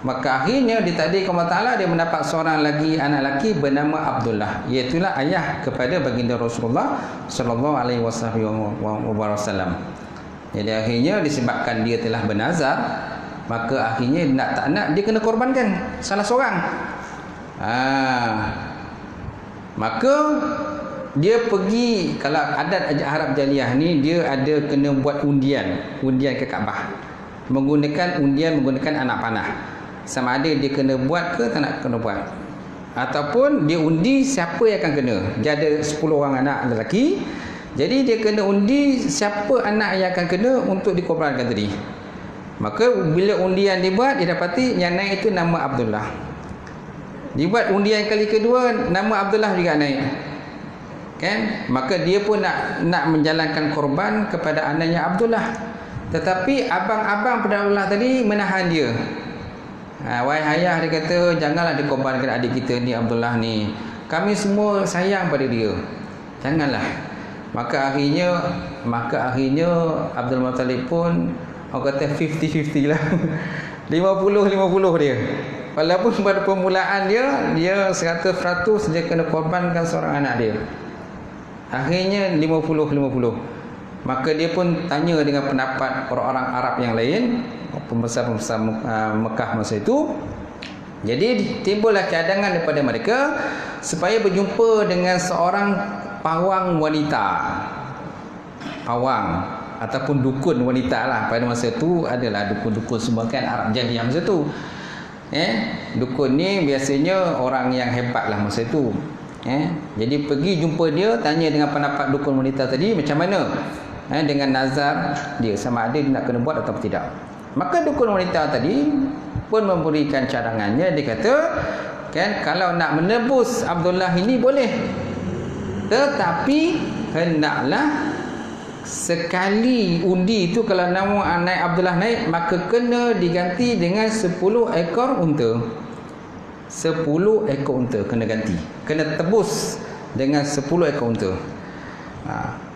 maka akhirnya ditakdirkan Allah Ta'ala dia mendapat seorang lagi anak lelaki bernama Abdullah, iaitulah ayah kepada baginda Rasulullah sallallahu alaihi wasallam. Jadi akhirnya disebabkan dia telah bernazar, maka akhirnya nak tak nak dia kena korbankan salah seorang. Maka dia pergi, kalau adat Arab Jahiliyah ni, dia ada kena buat undian ke Kaabah, menggunakan anak panah. Sama ada dia kena buat ke tak nak kena buat, ataupun dia undi siapa yang akan kena. Dia ada 10 orang anak lelaki, jadi dia kena undi siapa anak yang akan kena untuk dikorbankan tadi. Maka bila undian dibuat, dia dapati yang naik itu nama Abdullah. Dibuat undian kali kedua, nama Abdullah juga naik. Maka dia pun nak menjalankan korban kepada anaknya Abdullah. Tetapi abang-abang pada Abdullah tadi menahan dia. Wahai ayah, dia kata, janganlah dikorbankan adik kita ni, Abdullah ni. Kami semua sayang pada dia. Janganlah. Maka akhirnya Abdul Muttalib pun, orang kata 50-50 lah. 50-50 dia. Walaupun pada permulaan dia 100% dia kena korbankan seorang anak dia. Akhirnya 50-50. Maka dia pun tanya dengan pendapat orang-orang Arab yang lain, pembesar-pembesar Mekah masa itu. Jadi timbullah cadangan daripada mereka supaya berjumpa dengan seorang pawang wanita. Pawang ataupun dukun wanita lah. Pada masa itu adalah dukun-dukun semua kan, Arab Jahiliyah masa itu. Dukun ni biasanya orang yang hebat lah masa itu. Jadi pergi jumpa dia, tanya dengan pendapat dukun wanita tadi macam mana dengan nazar dia, sama ada dia nak kena buat atau tidak. Maka dukun wanita tadi pun memberikan cadangannya. Dia kata, kalau nak menebus Abdullah ini boleh, tetapi hendaklah sekali undi itu kalau nama anak Abdullah naik, maka kena diganti dengan 10 ekor unta. 10 ekor unta kena ganti, kena tebus dengan 10 ekor unta.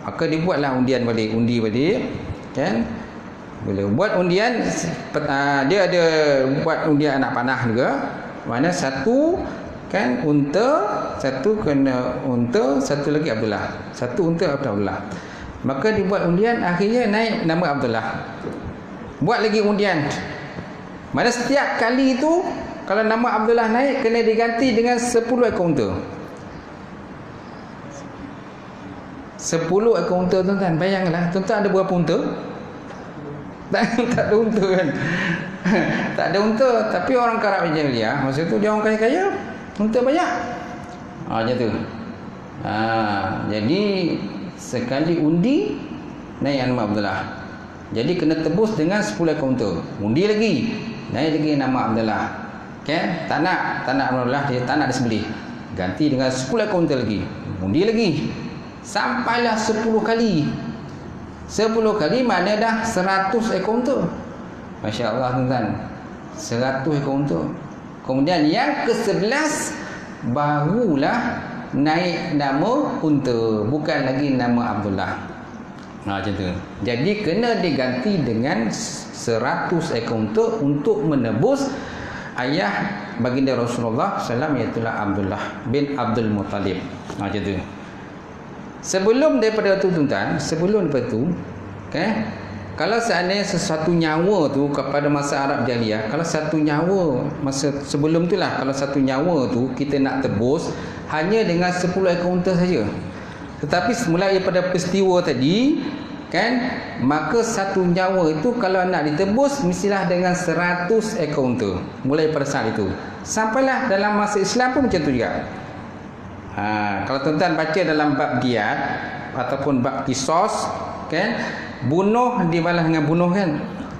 Maka dibuatlah undian balik, undi balik kan. Bila buat undian, dia ada buat undian anak panah juga, mana satu kan unta, satu kena unta, satu lagi Abdullah, satu unta Abdullah. Maka dibuat undian, akhirnya naik nama Abdullah. Buat lagi undian, mana setiap kali itu kalau nama Abdullah naik, kena diganti dengan 10 ekor unta. 10 ekor unta tuan-tuan. Bayanglah, tuan-tuan ada berapa unta? Tak ada unta kan. Tak ada unta. Tapi orang Arab Jahiliyah masa tu dia orang kaya-kaya, unta banyak. Macam tu. Jadi sekali undi naik nama Abdullah. Jadi kena tebus dengan 10 ekor unta. Undi lagi, naik lagi nama Abdullah. Tak nak Abdullah, dia tak nak disembelih, ganti dengan 10 ekor unta lagi. Undi lagi, sampailah 10 kali. 10 kali mana dah 100 ekor unta. Masya Allah tuan-tuan, 100 ekor unta. Kemudian yang ke-11 barulah naik nama unta, bukan lagi nama Abdullah. Macam tu. Jadi kena diganti dengan 100 ekor unta untuk menebus ayah baginda Rasulullah SAW, iaitu Abdullah bin Abdul Muttalib. Macam tu. Sebelum daripada tu tuan, sebelum daripada tu, kalau seandainya sesuatu nyawa tu kepada masa Arab Jahiliyah, kalau satu nyawa masa sebelum tu lah, kalau satu nyawa tu kita nak tebus hanya dengan 10 ekor unta saja. Tetapi semula daripada peristiwa tadi, maka satu nyawa itu kalau nak ditebus mestilah dengan 100 ekor unta. Mulai pada saat itu sampailah dalam masa Islam pun macam tu juga. Kalau tuan-tuan baca dalam bab diyat ataupun bab kisos, bunuh dibalas dengan bunuh,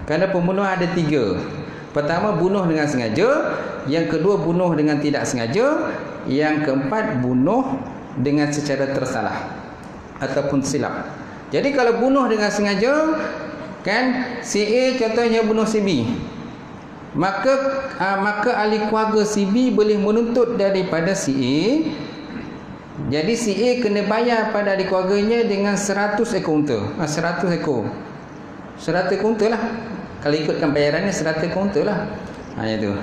kerana pembunuh ada 3. Pertama, bunuh dengan sengaja. Yang kedua, bunuh dengan tidak sengaja. Yang keempat, bunuh dengan secara tersalah ataupun silap. Jadi kalau bunuh dengan sengaja, si A contohnya bunuh si B, maka ahli keluarga si B boleh menuntut daripada si A. Jadi si A kena bayar pada ahli keluarganya dengan 100 ekor unta. 100 ekor. 100 ekor unta lah. Kalau ikutkan bayarannya 100 ekor unta lah. Macam tu.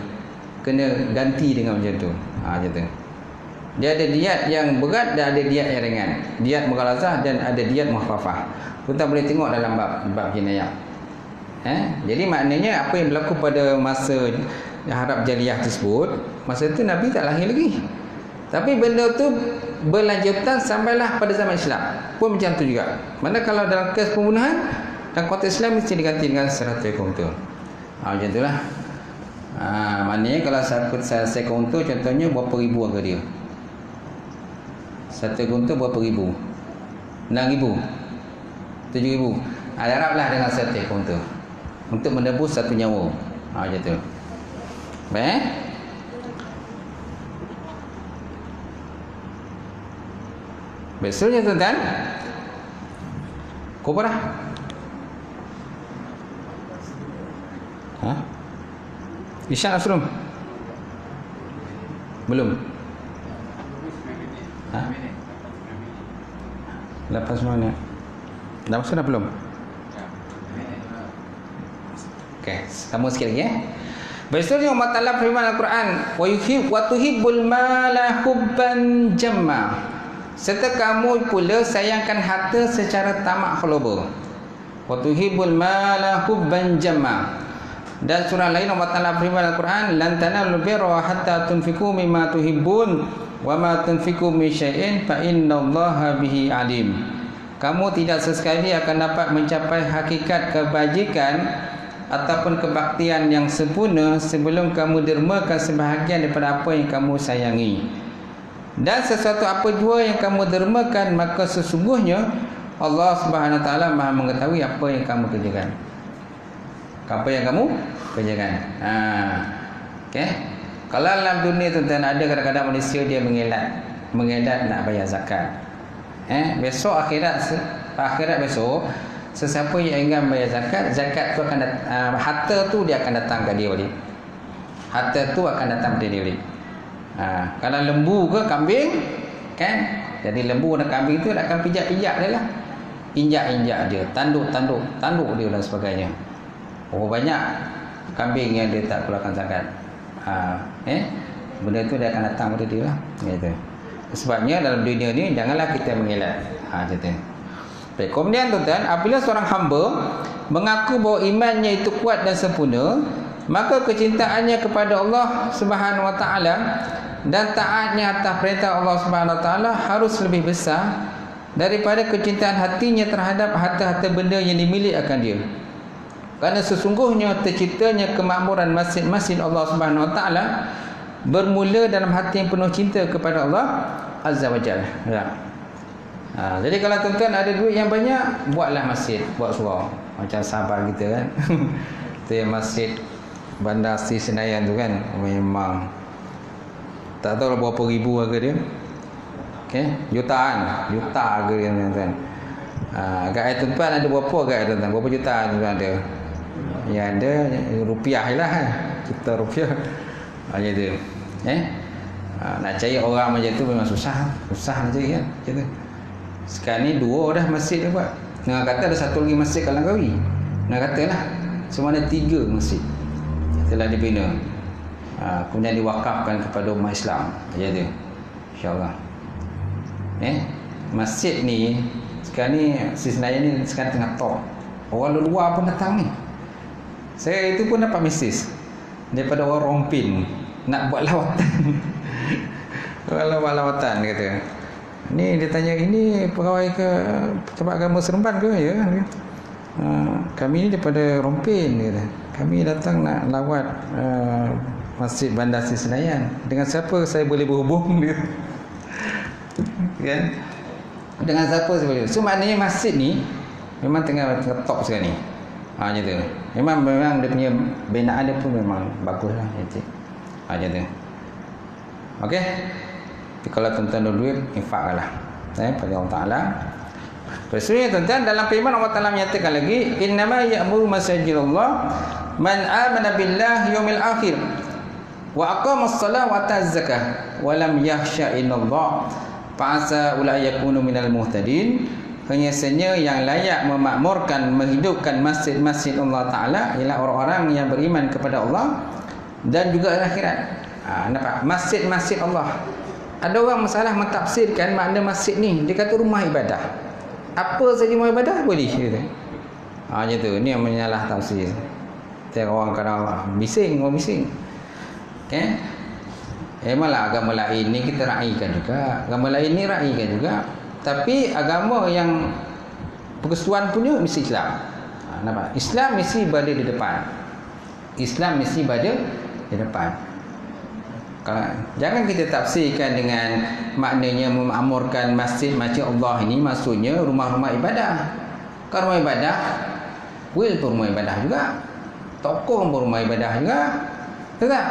Kena ganti dengan macam tu. Macam tu. Dia ada diat yang berat dan ada diat yang ringan. Diat mughalazah dan ada diat mukhafafah. Kita boleh tengok dalam bab jinayah. Jadi maknanya apa yang berlaku pada masa Arab Jahiliyah tersebut, masa itu Nabi tak lahir lagi. Tapi benda tu berlanjutan sampailah pada zaman Islam pun macam tu juga. Mana kalau dalam kes pembunuhan dalam konteks Islam mesti diganti dengan 100 ekor unta. Macam itulah. Maknanya kalau satu ekor unta contohnya berapa ribu harga dia? 1 ekor unta berapa ribu? 6,000, 7,000. Haraplah dengan 1 ekor unta untuk menebus satu nyawa. Macam tu. Baik. Besoknya tuan-tuan, kau berah? Isyak Asrum? Belum? Lepas mana? Dah masuk dah belum? Okey, sama sikit lagi Besoknya Allah Ta'ala firman Al-Quran, wa tuhibbul mala hubban jamma. Serta kamu pula sayangkan harta secara tamak khaloba. Wa tuhibbul mala hubban jamma. Dan surah lain Allah Ta'ala firman Al-Quran, lan tanalul birra hatta tunfiqu mimma tuhibbun wa ma tunfiqu min syai'in fa innallaha bihi alim. Kamu tidak sesekali akan dapat mencapai hakikat kebajikan ataupun kebaktian yang sempurna sebelum kamu dermakan sebahagian daripada apa yang kamu sayangi. Dan sesuatu apa jua yang kamu dermakan, maka sesungguhnya Allah Subhanahu Wa Taala Maha mengetahui apa yang kamu kerjakan. Apa yang kamu kerjakan. Okey. Kalau dalam dunia tuan-tuan ada kadang-kadang manusia dia mengedat nak bayar zakat. Besok akhirat besok, sesiapa yang ingin bayar zakat, zakat tu akan harta tu dia akan datang ke dia balik. Harta tu akan datang kepada dia balik. Kalau lembu ke kambing, jadi lembu dan kambing tu akan pijak-pijak dia lah, injak-injak dia, tanduk dia dan sebagainya. Banyak kambing yang dia tak keluarkan zakat. Benda tu dia akan datang pada dia lah. Gitu. Sebabnya dalam dunia ni janganlah kita mengelak. Macam tu. Baik, kemudian tuan-tuan, apabila seorang hamba mengaku bahawa imannya itu kuat dan sempurna, maka kecintaannya kepada Allah Subhanahu Wa Taala dan taatnya atas perintah Allah Subhanahu Wa Taala harus lebih besar daripada kecintaan hatinya terhadap harta-harta benda yang dimiliki akan dia. Kerana sesungguhnya terciptanya kemakmuran masing-masing Allah Subhanahu Wa Taala bermula dalam hati yang penuh cinta kepada Allah Azza wa Jalla. Jadi kalau tuan-tuan ada duit yang banyak, buatlah masjid, buat surau macam Sabah kita kan. Itu yang masjid Bandar Sri Senayan tu kan, memang tak tahu berapa ribu harga dia. Juta harga dia tuan-tuan. Agak tuan-tuan ada berapa agak tuan-tuan? Berapa juta tuan-tuan ada? Yang ada rupiah je lah, juta rupiah. Macam tu. Nak cari orang macam tu memang susah nak cari kan macam tu. Sekarang ni 2 dah masjid dia buat. Nak kata ada 1 lagi masjid kat Langkawi. Nak katalah semana 3 masjid telah dibina. Kemudian diwakafkan kepada umat Islam macam tu. InsyaAllah. Masjid ni sekarang ni Senayan ni sekarang tengah top. Orang luar pun datang ni. Saya itu pun dapat mesej daripada orang Rompin nak buat lawatan. Orang buat lawatan kata. Ni dia tanya, ini pegawai ke Pejabat Agama Seremban ke? Ya. Kami ni daripada Rompin kata. Kami datang nak lawat Masjid Bandar Sri Senayan. Dengan siapa saya boleh berhubung dia? Kan? Dengan siapa saya boleh? So maknanya masjid ni memang tengah top sekarang ni. Macam tu. Memang dia punya binaan dia pun memang baguslah macam tu. Macam tu. Okey. Tapi kalau tuan-tuan ada duit, infakkanlah. Pada Allah Taala. Maksudnya tuan-tuan, dalam firman Allah Taala menyatakan lagi, innama ya'muru masajidallah man amana billahi yaumil akhir wa aqamas salah wa ataz zakah wa lam yakhsha illallah fa'asa ulai yakunu minal muhtadin. Hanyanya yang layak memakmurkan, menghidupkan masjid-masjid Allah Ta'ala ialah orang-orang yang beriman kepada Allah dan juga akhirat. Nampak? Masjid-masjid Allah. Ada orang masalah mentafsirkan makna masjid ni. Dia kata rumah ibadah. Apa saja rumah ibadah boleh. Macam tu. Ni yang menyalah tafsir. Tiap orang kadang bising. Orang bising. Okay? Malah agama lain ni kita raikan juga. Agama lain ni raikan juga. Tapi agama yang persekutuan punya mesti Islam. Nampak? Islam mesti berada di depan. Islam mesti berada di depan. Jangan kita tafsirkan dengan maknanya memakmurkan masjid-masjid Allah ini maksudnya rumah-rumah ibadah. Kalau rumah ibadah, kuil pun rumah ibadah juga, tokoh pun rumah ibadah juga. Betul tak?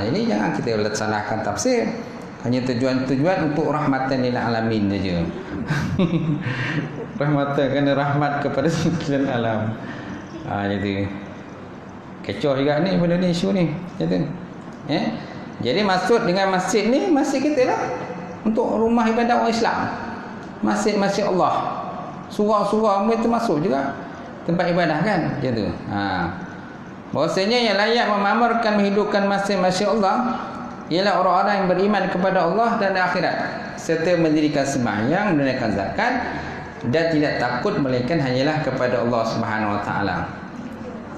Jadi jangan kita salahkan tafsir. Hanya tujuan untuk rahmatan lil alamin saja. Rahmatan kerana rahmat kepada sekalian alam. Jadi kecoh juga ni benda ni, isu ni. Jadi jadi maksud dengan masjid ni, masjid kita lah untuk rumah ibadah orang Islam. Masjid-masjid Allah. Surau-surau itu masuk juga tempat ibadah kan? Macam tu. Bahawasanya yang layak memakmurkan, menghidupkan masjid-masjid Allah ialah orang-orang yang beriman kepada Allah dan akhirat, serta mendirikan sembahyang, menunaikan zakat dan tidak takut melainkan hanyalah kepada Allah Subhanahu Wa Taala.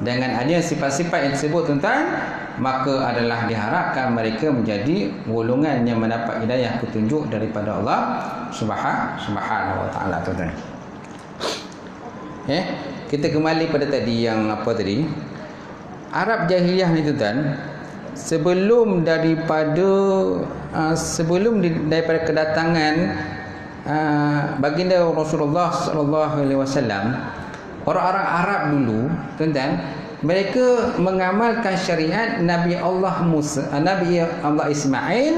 Dengan adanya sifat-sifat yang disebut tuan-tuan, maka adalah diharapkan mereka menjadi golongan yang mendapat hidayah petunjuk daripada Allah Subhanahu Wa Taala, tuan-tuan. Kita kembali pada tadi yang apa tadi? Arab jahiliyah ni tuan-tuan, sebelum daripada kedatangan baginda Rasulullah sallallahu alaihi wasallam, orang-orang Arab dulu tuan-tuan, mereka mengamalkan syariat Nabi Allah Musa, Nabi Allah Ismail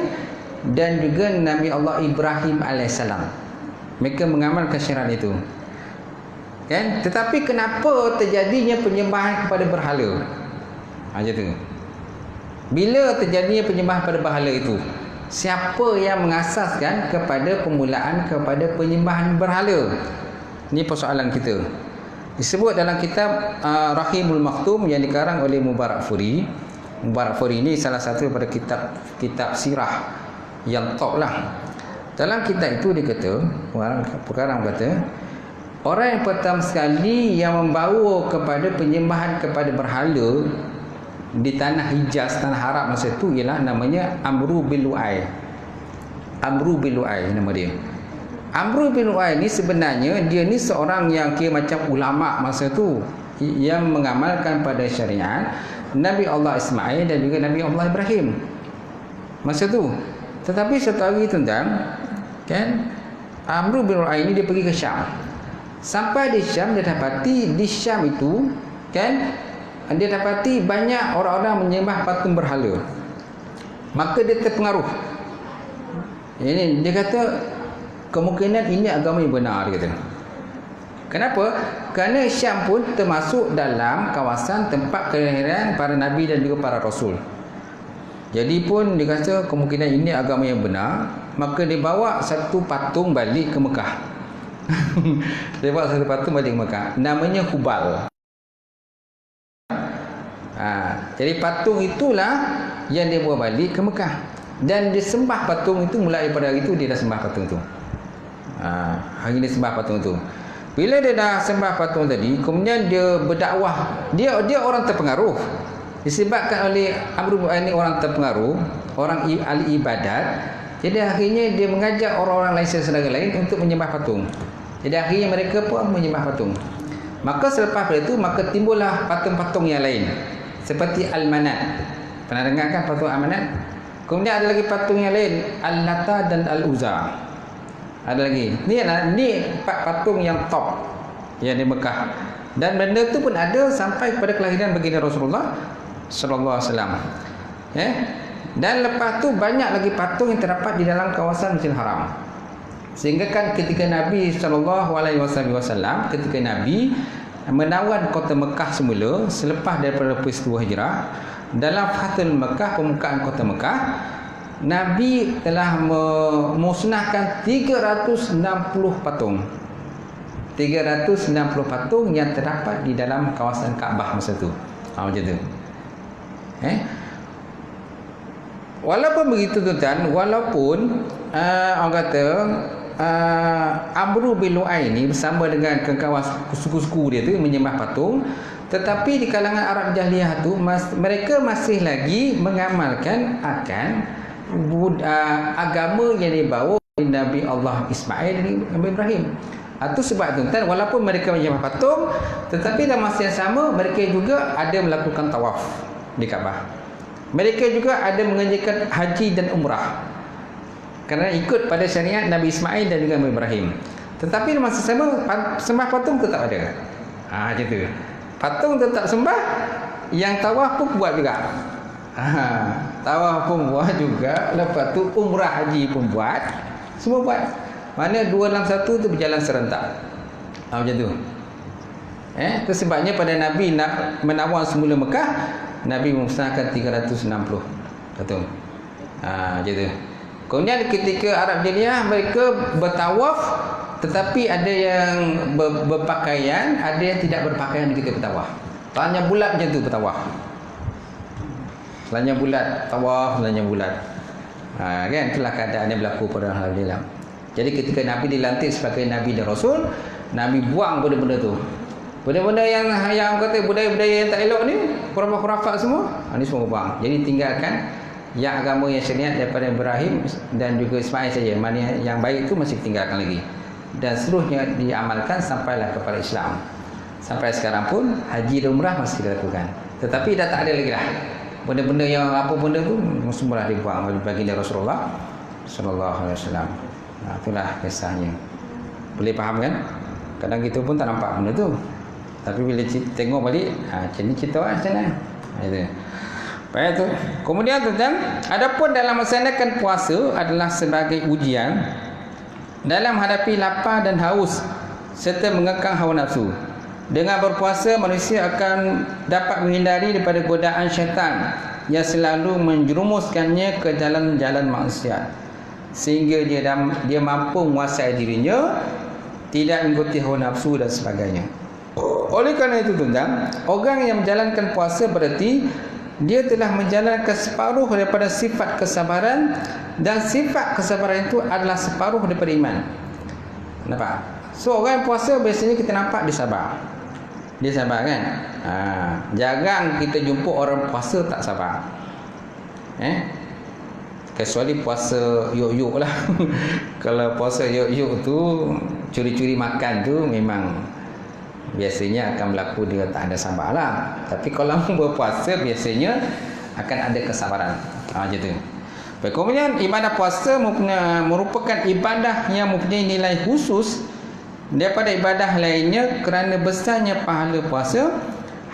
dan juga Nabi Allah Ibrahim alaihissalam. Mereka mengamalkan syariat itu. Kan? Tetapi kenapa terjadinya penyembahan kepada berhala? Macam tu. Bila terjadinya penyembahan pada berhala itu, siapa yang mengasaskan kepada permulaan kepada penyembahan berhala? Ini persoalan kita. Disebut dalam kitab Rahimul Maktum yang dikarang oleh Mubarakfuri. Mubarakfuri ini salah satu daripada kitab sirah yang top lah. Dalam kitab itu dia kata, orang kata, orang yang pertama sekali yang membawa kepada penyembahan kepada berhala di tanah Hijaz, tanah Arab masa itu ialah namanya Amru bin Lu'ay. Amru bin Lu'ay nama dia. Amru bin Lu'ay ni sebenarnya dia ni seorang yang kira macam ulama masa tu yang mengamalkan pada syariat Nabi Allah Ismail dan juga Nabi Allah Ibrahim masa tu. Tetapi satu hari tuan-tuan, kan, Amru bin Lu'ay ni dia pergi ke Syam. Sampai di Syam dia dapati di Syam itu, kan, dia dapati banyak orang-orang menyembah patung berhala. Maka dia terpengaruh. Ini dia kata kemungkinan ini agama yang benar, dia kata. Kenapa? Kerana Syam pun termasuk dalam kawasan tempat kelahiran para nabi dan juga para rasul. Jadi pun dia kata kemungkinan ini agama yang benar, maka dia bawa satu patung balik ke Mekah. Dia bawa satu patung balik ke Mekah, namanya Hubal. Jadi patung itulah yang dia bawa balik ke Mekah, dan dia sembah patung itu. Mulai daripada hari itu dia dah sembah patung itu. Hari ini sembah patung itu. Bila dia dah sembah patung tadi, kemudian dia berdakwah. Dia orang terpengaruh, disebabkan oleh Amr bin ini orang terpengaruh, orang ahli ibadat. Jadi akhirnya dia mengajak orang-orang lain saudara lain untuk menyembah patung. Jadi akhirnya mereka pun menyembah patung. Maka selepas itu maka timbullah patung-patung yang lain seperti Al-Manat. Pernah dengar kan patung Al-Manat? Kemudian ada lagi patung yang lain, Al-Lata dan Al-Uzza. Ada lagi. Ni patung yang top yang di Mekah. Dan benda tu pun ada sampai kepada kelahiran baginda Rasulullah sallallahu alaihi wasallam. Dan lepas tu banyak lagi patung yang terdapat di dalam kawasan Masjidil Haram. Sehingga kan ketika Nabi sallallahu alaihi wasallam, ketika Nabi menawan kota Mekah semula selepas daripada peristiwa hijrah, dalam Fathul Mekah, pembukaan kota Mekah, Nabi telah memusnahkan 360 patung. 360 patung yang terdapat di dalam kawasan Kaabah masa tu. Macam tu. Walaupun begitu tuan, walaupun orang kata Amr bin Lu'ay ni bersama dengan kawan suku-suku dia tu menyembah patung, tetapi di kalangan Arab Jahiliyah tu mereka masih lagi mengamalkan akan agama yang dibawa oleh Nabi Allah Ismail dan Nabi Ibrahim. Itu sebab tu tuan, walaupun mereka menyembah patung, tetapi dalam masa yang sama mereka juga ada melakukan tawaf di Kaabah. Mereka juga ada mengerjakan haji dan umrah kerana ikut pada syariat Nabi Ismail dan juga Nabi Ibrahim. Tetapi dalam masa sama sembah patung tetap ada. Macam tu. Patung tetap sembah, yang tawaf pun buat juga. Tawaf pun buat juga, lepas tu umrah haji pun buat, semua buat. Mana dua dalam satu tu berjalan serentak. Macam tu. Itu sebabnya pada Nabi nak menawan semula Mekah, Nabi memusnahkan 360 patung. Macam tu. Kemudian ketika Arab Jahiliyah mereka bertawaf, tetapi ada yang berpakaian, ada yang tidak berpakaian ketika bertawaf. Tanya bulat macam tu bertawaf. Selanya bulat, tawaf selanya bulat. Kan itulah keadaan yang berlaku pada hal dalam. Jadi ketika Nabi dilantik sebagai Nabi dan Rasul, Nabi buang benda-benda tu. Benda-benda yang kata budaya-budaya yang tak elok ni, khurafat semua, ni semua buang. Jadi tinggalkan yang agama yang syariat daripada Ibrahim dan juga Ismail saja. Mana yang baik tu masih tinggalkan lagi. Dan seluruhnya diamalkan sampailah kepada Islam. Sampai sekarang pun haji dan umrah masih dilakukan. Tetapi dah tak ada lagi lah. Benda-benda yang apa benda tu semua dibuang oleh baginda Rasulullah sallallahu alaihi wasallam. Itulah kisahnya. Boleh faham kan? Kadang kita pun tak nampak benda tu. Tapi bila tengok balik, macam ni cerita macam mana? Itu. Baik tu. Kemudian tuan, adapun dalam melaksanakan puasa adalah sebagai ujian dalam hadapi lapar dan haus serta mengekang hawa nafsu. Dengan berpuasa manusia akan dapat menghindari daripada godaan syaitan yang selalu menjerumuskannya ke jalan-jalan maksiat, sehingga dia mampu menguasai dirinya, tidak mengikuti hawa nafsu dan sebagainya. Oleh kerana itu tuan, orang yang menjalankan puasa berarti dia telah menjalankan separuh daripada sifat kesabaran, dan sifat kesabaran itu adalah separuh daripada iman. Nampak? So orang yang puasa biasanya kita nampak dia sabar. Dia sabar kan? Jarang kita jumpa orang puasa tak sabar. Kecuali puasa yuk-yuk lah. Kalau puasa yuk-yuk tu, curi-curi makan tu memang biasanya akan berlaku dia tak ada sabar lah. Tapi kalau berpuasa biasanya akan ada kesabaran. Macam tu. Kemudian ibadah puasa merupakan ibadah yang mempunyai nilai khusus daripada ibadah lainnya, kerana besarnya pahala puasa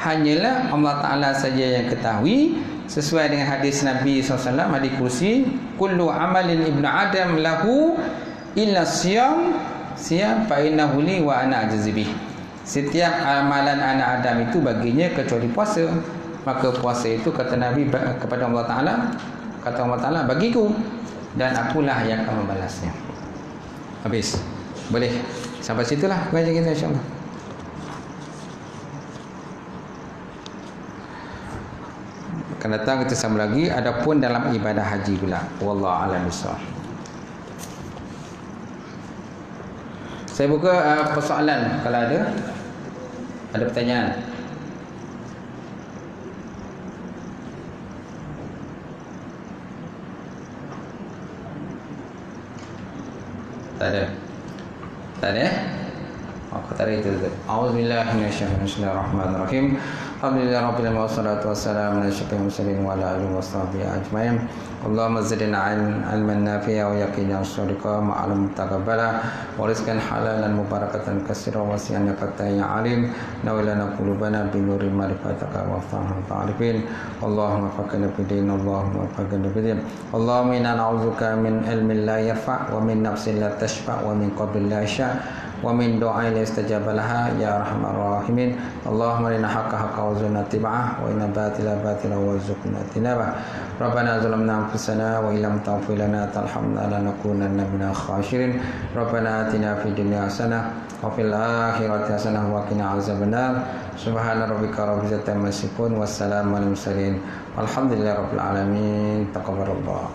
hanyalah Allah Ta'ala saja yang ketahui, sesuai dengan hadis Nabi SAW, hadis kursi, kullu amalin ibnu adam lahu illa siyam fa innahu li wa ana ajzibih. Setiap amalan anak Adam itu baginya kecuali puasa. Maka puasa itu kata Nabi kepada Allah Ta'ala, Kata Allah Ta'ala, bagiku dan akulah yang akan membalasnya. Habis. Boleh. Sampai situlah baca kita insya-Allah. Akan datang kita sama lagi. Adapun dalam ibadah haji pula. Wallahu a'lam bishawab. Saya buka persoalan kalau ada. Ada pertanyaan? Tak ada. Tak ada? Aku tak ada itu. A'udzubillahi minasyaitonir rajim. Bismillahirrahmanirrahim. Alhamdulillah rabbil alamin wassalatu wassalamu ala asyrafil mursalin wa ala alihi washabbihi ajmain. Allahumma zidna ilman nafi'a wa yaqinan shadiqa ma'alam taqabbala wa rizqan halalan mubarakatan katsiran wasi'an yaqatan ya alim nawilana qulubana bi nuri ma'rifataka wa fahmil ta'rifin. Allahumma faqina fi din, Allahumma faqina fi din. Allahumma inna na'udzuka min ilmin la yarfa' wa min nafsin la tashfa' wa min qalbin la yasha' wa min du'ain la istajaba laha ya arhamar rahimin. Allahumma arina haqqa haqqa warzuqna ittiba'ah wa inna batila batila warzuqna tinabah. Rabbana zalamna anfusana wa illam taghfir lana tarhamna lanakunanna minal khasirin. Rabbana atina fid dunya hasanah wa fil akhirati hasanah wa qina azabannar. Subhana rabbika rabbil izzati amma yasifun wassalamu alal mursalin walhamdulillahi rabbil alamin. Taqabbalallah.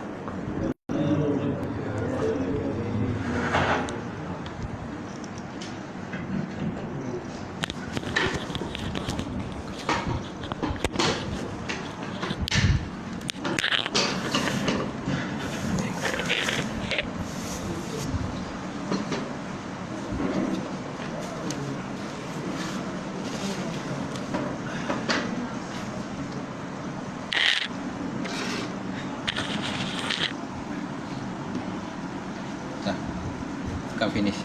Dah, kan finish.